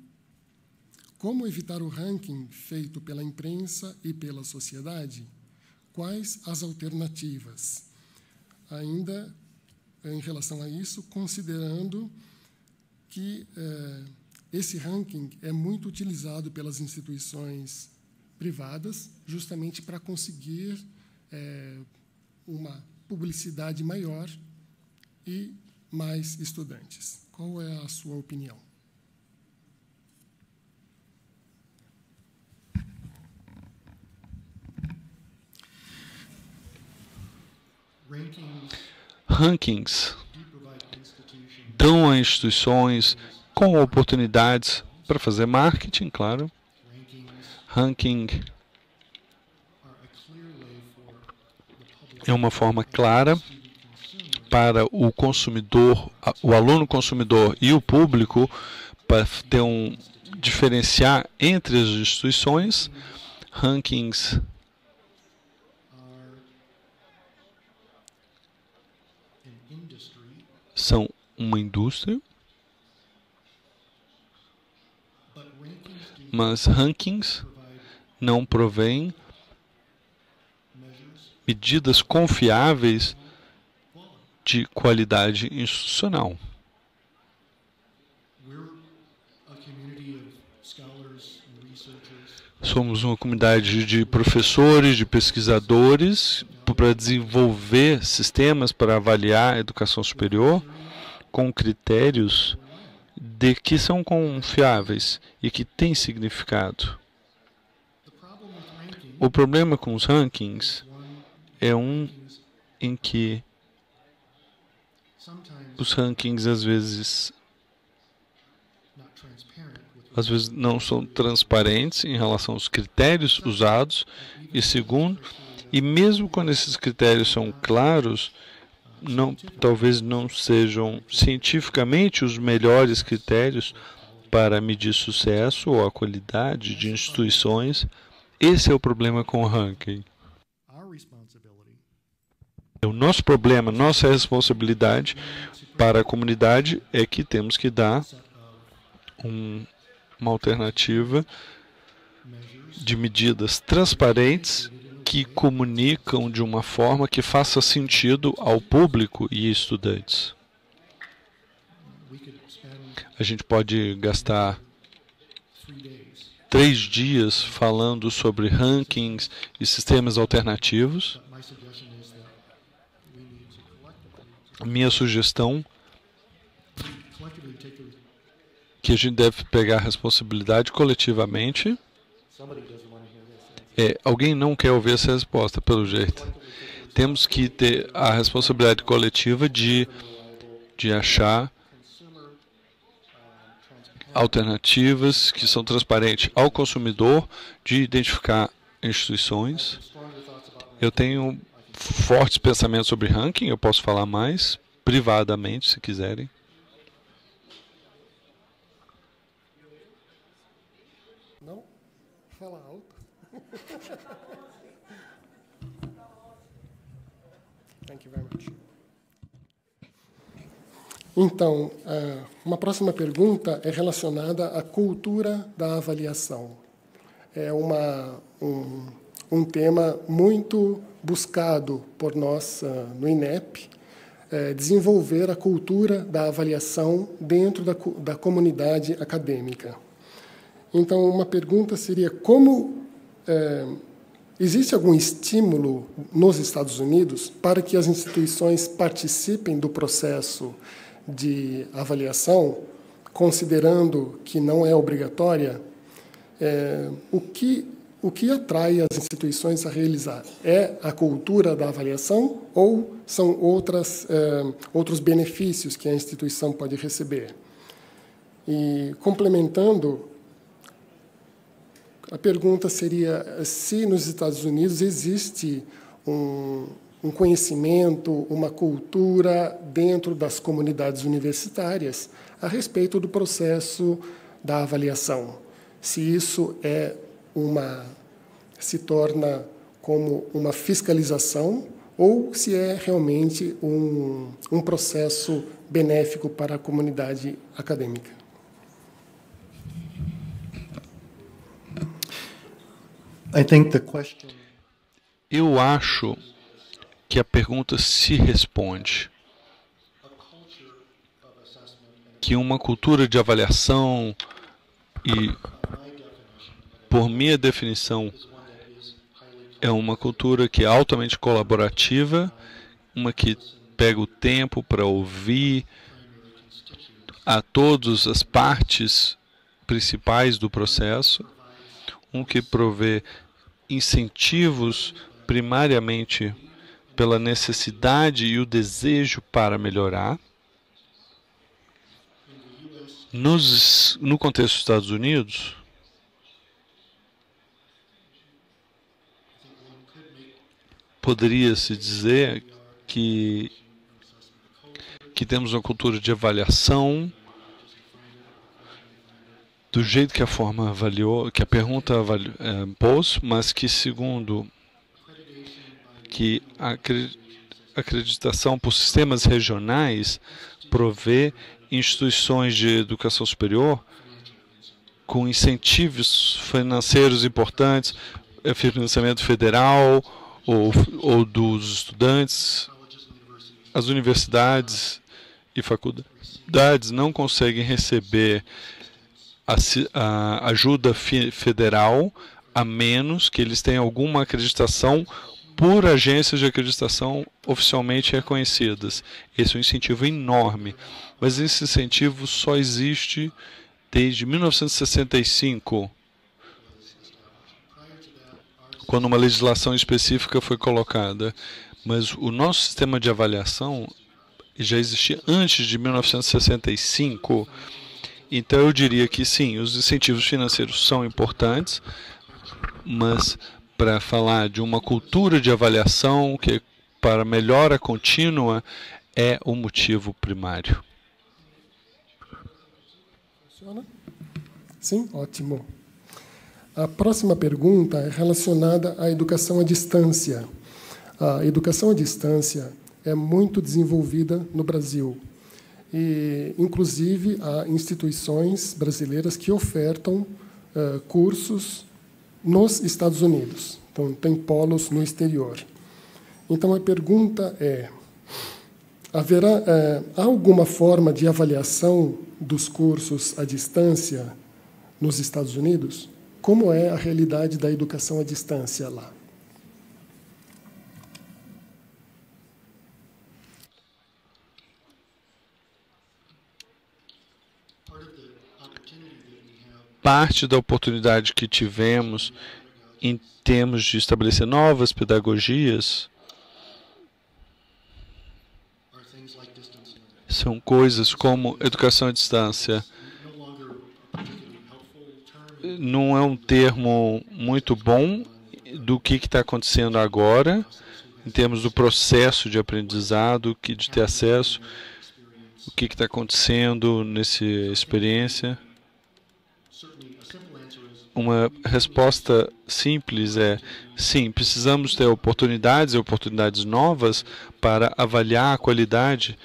S5: como evitar o ranking feito pela imprensa e pela sociedade? Quais as alternativas? Ainda em relação a isso, considerando que esse ranking é muito utilizado pelas instituições privadas, justamente para conseguir uma publicidade maior e mais estudantes. Qual é a sua opinião?
S4: Rankings dão a instituições com oportunidades para fazer marketing, claro. Ranking é uma forma clara para o consumidor, o aluno consumidor e o público, para ter diferenciar entre as instituições. Rankings são uma indústria, mas rankings não provêm medidas confiáveis de qualidade institucional. Somos uma comunidade de professores, de pesquisadores, para desenvolver sistemas para avaliar a educação superior com critérios de que são confiáveis e que têm significado. O problema com os rankings é um em que os rankings às vezes não são transparentes em relação aos critérios usados, e segundo, e mesmo quando esses critérios são claros, talvez não sejam cientificamente os melhores critérios para medir sucesso ou a qualidade de instituições. Esse é o problema com o ranking. O nosso problema, nossa responsabilidade para a comunidade é que temos que dar uma alternativa de medidas transparentes que comunicam de uma forma que faça sentido ao público e estudantes. A gente pode gastar 3 dias falando sobre rankings e sistemas alternativos. A minha sugestão que a gente deve pegar a responsabilidade coletivamente. Alguém não quer ouvir essa resposta, pelo jeito. Temos que ter a responsabilidade coletiva de achar alternativas que são transparentes ao consumidor, de identificar instituições. Eu tenho fortes pensamentos sobre ranking, eu posso falar mais privadamente, se quiserem.
S5: Não? Fala alto. Thank you very much. Então, uma próxima pergunta é relacionada à cultura da avaliação. É um tema muito buscado por nós no INEP, desenvolver a cultura da avaliação dentro da comunidade acadêmica. Então, uma pergunta seria como existe algum estímulo nos Estados Unidos para que as instituições participem do processo de avaliação, considerando que não é obrigatória? O que atrai as instituições a realizar? É a cultura da avaliação ou são outros benefícios que a instituição pode receber? E, complementando, a pergunta seria se nos Estados Unidos existe um conhecimento, uma cultura dentro das comunidades universitárias a respeito do processo da avaliação. Se isso se torna como uma fiscalização ou se é realmente um processo benéfico para a comunidade acadêmica.
S4: Eu acho que a pergunta se responde que uma cultura de avaliação, e por minha definição, é uma cultura que é altamente colaborativa, uma que pega o tempo para ouvir a todas as partes principais do processo, que provê incentivos primariamente pela necessidade e o desejo para melhorar. No contexto dos Estados Unidos, poderia-se dizer que temos uma cultura de avaliação do jeito que a forma avaliou, que a pergunta pôs, mas que, segundo que a acreditação por sistemas regionais provê instituições de educação superior com incentivos financeiros importantes, financiamento federal ou dos estudantes, as universidades e faculdades não conseguem receber a ajuda federal a menos que eles tenham alguma acreditação por agências de acreditação oficialmente reconhecidas. Esse é um incentivo enorme, mas esse incentivo só existe desde 1965, quando uma legislação específica foi colocada. Mas o nosso sistema de avaliação já existia antes de 1965, então eu diria que sim, os incentivos financeiros são importantes, mas para falar de uma cultura de avaliação que para melhora contínua é o motivo primário.
S5: Funciona? Sim, ótimo. A próxima pergunta é relacionada à educação à distância. A educação à distância é muito desenvolvida no Brasil. E, inclusive, há instituições brasileiras que ofertam cursos nos Estados Unidos. Então, tem polos no exterior. Então, a pergunta é, há alguma forma de avaliação dos cursos à distância nos Estados Unidos? Como é a realidade da educação à distância lá?
S4: Parte da oportunidade que tivemos em termos de estabelecer novas pedagogias são coisas como educação à distância. Não é um termo muito bom do que está acontecendo agora, em termos do processo de aprendizado, de ter acesso, o que está acontecendo nessa experiência. Uma resposta simples é, sim, precisamos ter oportunidades e oportunidades novas para avaliar a qualidade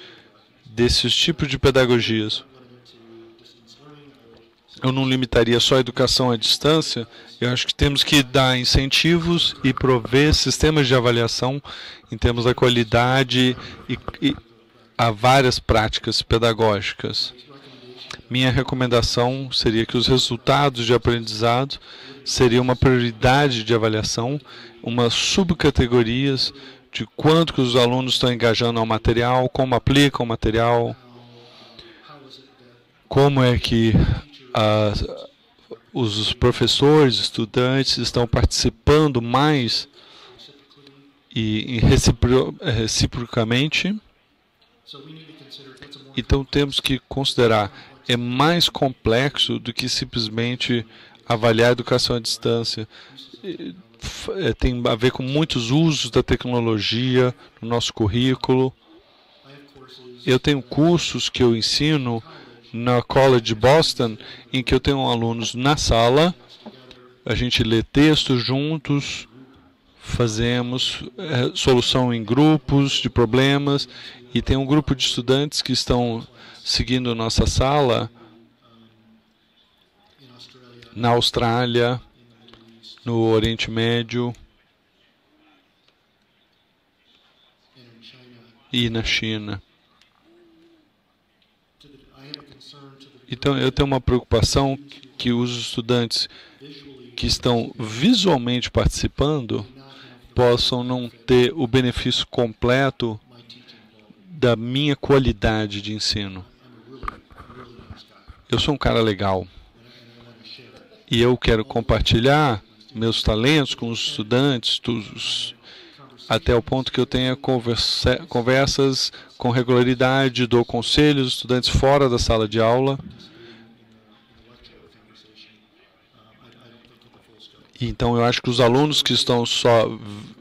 S4: desses tipos de pedagogias. Eu não limitaria só a educação à distância, eu acho que temos que dar incentivos e prover sistemas de avaliação em termos da qualidade e a várias práticas pedagógicas. Minha recomendação seria que os resultados de aprendizado seriam uma prioridade de avaliação, umas subcategorias de quanto que os alunos estão engajando ao material, como aplicam o material, como é que os professores, estudantes estão participando mais e reciprocamente. Então, temos que considerar, é mais complexo do que simplesmente avaliar a educação à distância. Tem a ver com muitos usos da tecnologia no nosso currículo. Eu tenho cursos que eu ensino na College de Boston, em que eu tenho alunos na sala, a gente lê textos juntos, fazemos solução em grupos de problemas, e tem um grupo de estudantes que estão seguindo nossa sala na Austrália, no Oriente Médio e na China. Então, eu tenho uma preocupação que os estudantes que estão visualmente participando possam não ter o benefício completo da minha qualidade de ensino. Eu sou um cara legal e eu quero compartilhar meus talentos com os estudantes, até o ponto que eu tenha conversas com regularidade, dou conselhos aos estudantes fora da sala de aula. Então, eu acho que os alunos que estão só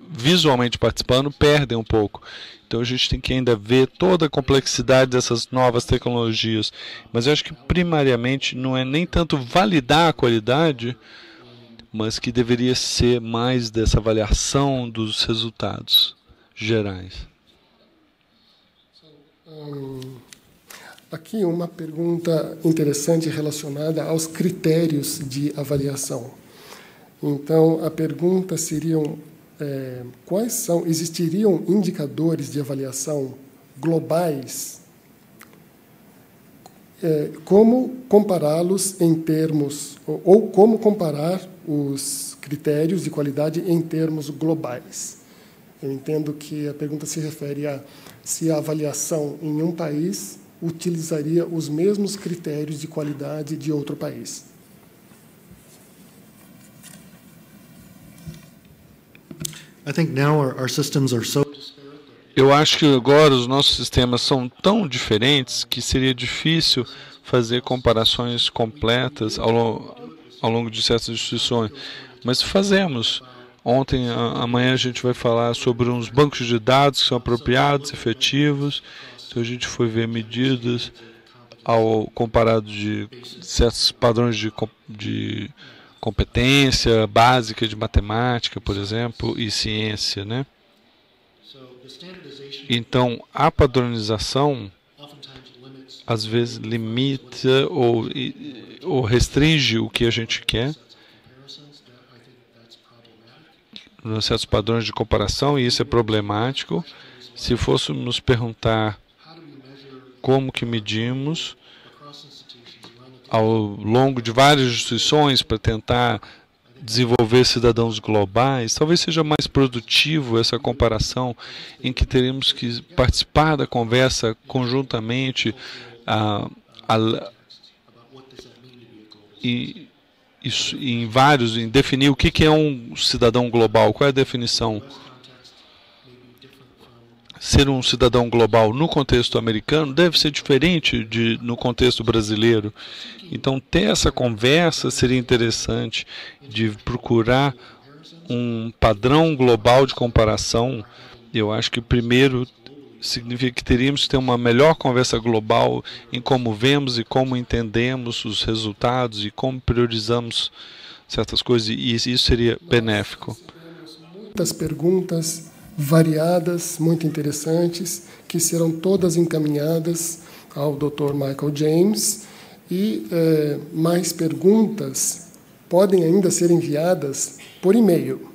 S4: visualmente participando perdem um pouco. Então, a gente tem que ainda ver toda a complexidade dessas novas tecnologias. Mas eu acho que, primariamente, não é nem tanto validar a qualidade, mas que deveria ser mais dessa avaliação dos resultados gerais.
S5: Aqui uma pergunta interessante relacionada aos critérios de avaliação. Então, a pergunta seria, existiriam indicadores de avaliação globais, como compará-los em termos, ou como comparar os critérios de qualidade em termos globais. Eu entendo que a pergunta se refere a se a avaliação em um país utilizaria os mesmos critérios de qualidade de outro país.
S4: Eu acho que agora os nossos sistemas são tão diferentes que seria difícil fazer comparações completas ao longo de certas instituições. Mas fazemos. Amanhã a gente vai falar sobre uns bancos de dados que são apropriados, efetivos. Então a gente foi ver medidas comparado de certos padrões de competência básica de matemática, por exemplo, e ciência, né? Então, a padronização às vezes limita ou restringe o que a gente quer nos certos padrões de comparação, e isso é problemático. Se fôssemos perguntar como que medimos ao longo de várias instituições para tentar desenvolver cidadãos globais, talvez seja mais produtivo essa comparação em que teremos que participar da conversa conjuntamente em definir o que é um cidadão global, qual é a definição. Ser um cidadão global no contexto americano deve ser diferente no contexto brasileiro. Então, ter essa conversa seria interessante, de procurar um padrão global de comparação. Eu acho que, primeiro, significa que teríamos que ter uma melhor conversa global em como vemos e como entendemos os resultados e como priorizamos certas coisas, e isso seria benéfico.
S5: Muitas perguntas variadas, muito interessantes, que serão todas encaminhadas ao Dr. Michael James, e mais perguntas podem ainda ser enviadas por e-mail,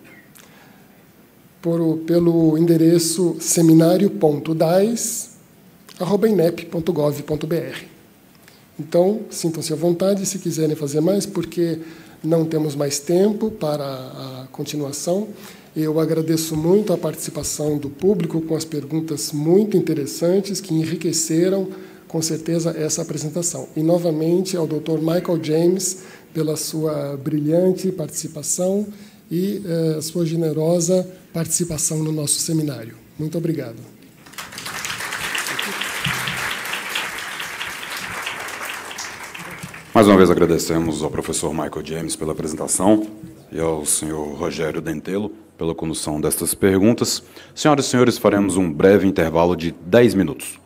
S5: pelo endereço seminário.dais@inep.gov.br. Então, sintam-se à vontade se quiserem fazer mais, porque não temos mais tempo para a continuação. Eu agradeço muito a participação do público com as perguntas muito interessantes que enriqueceram, com certeza, essa apresentação. E, novamente, ao Dr. Michael James pela sua brilhante participação e sua generosa participação no nosso seminário. Muito obrigado.
S1: Mais uma vez agradecemos ao professor Michael James pela apresentação e ao senhor Rogério Dentelo pela condução destas perguntas. Senhoras e senhores, faremos um breve intervalo de 10 minutos.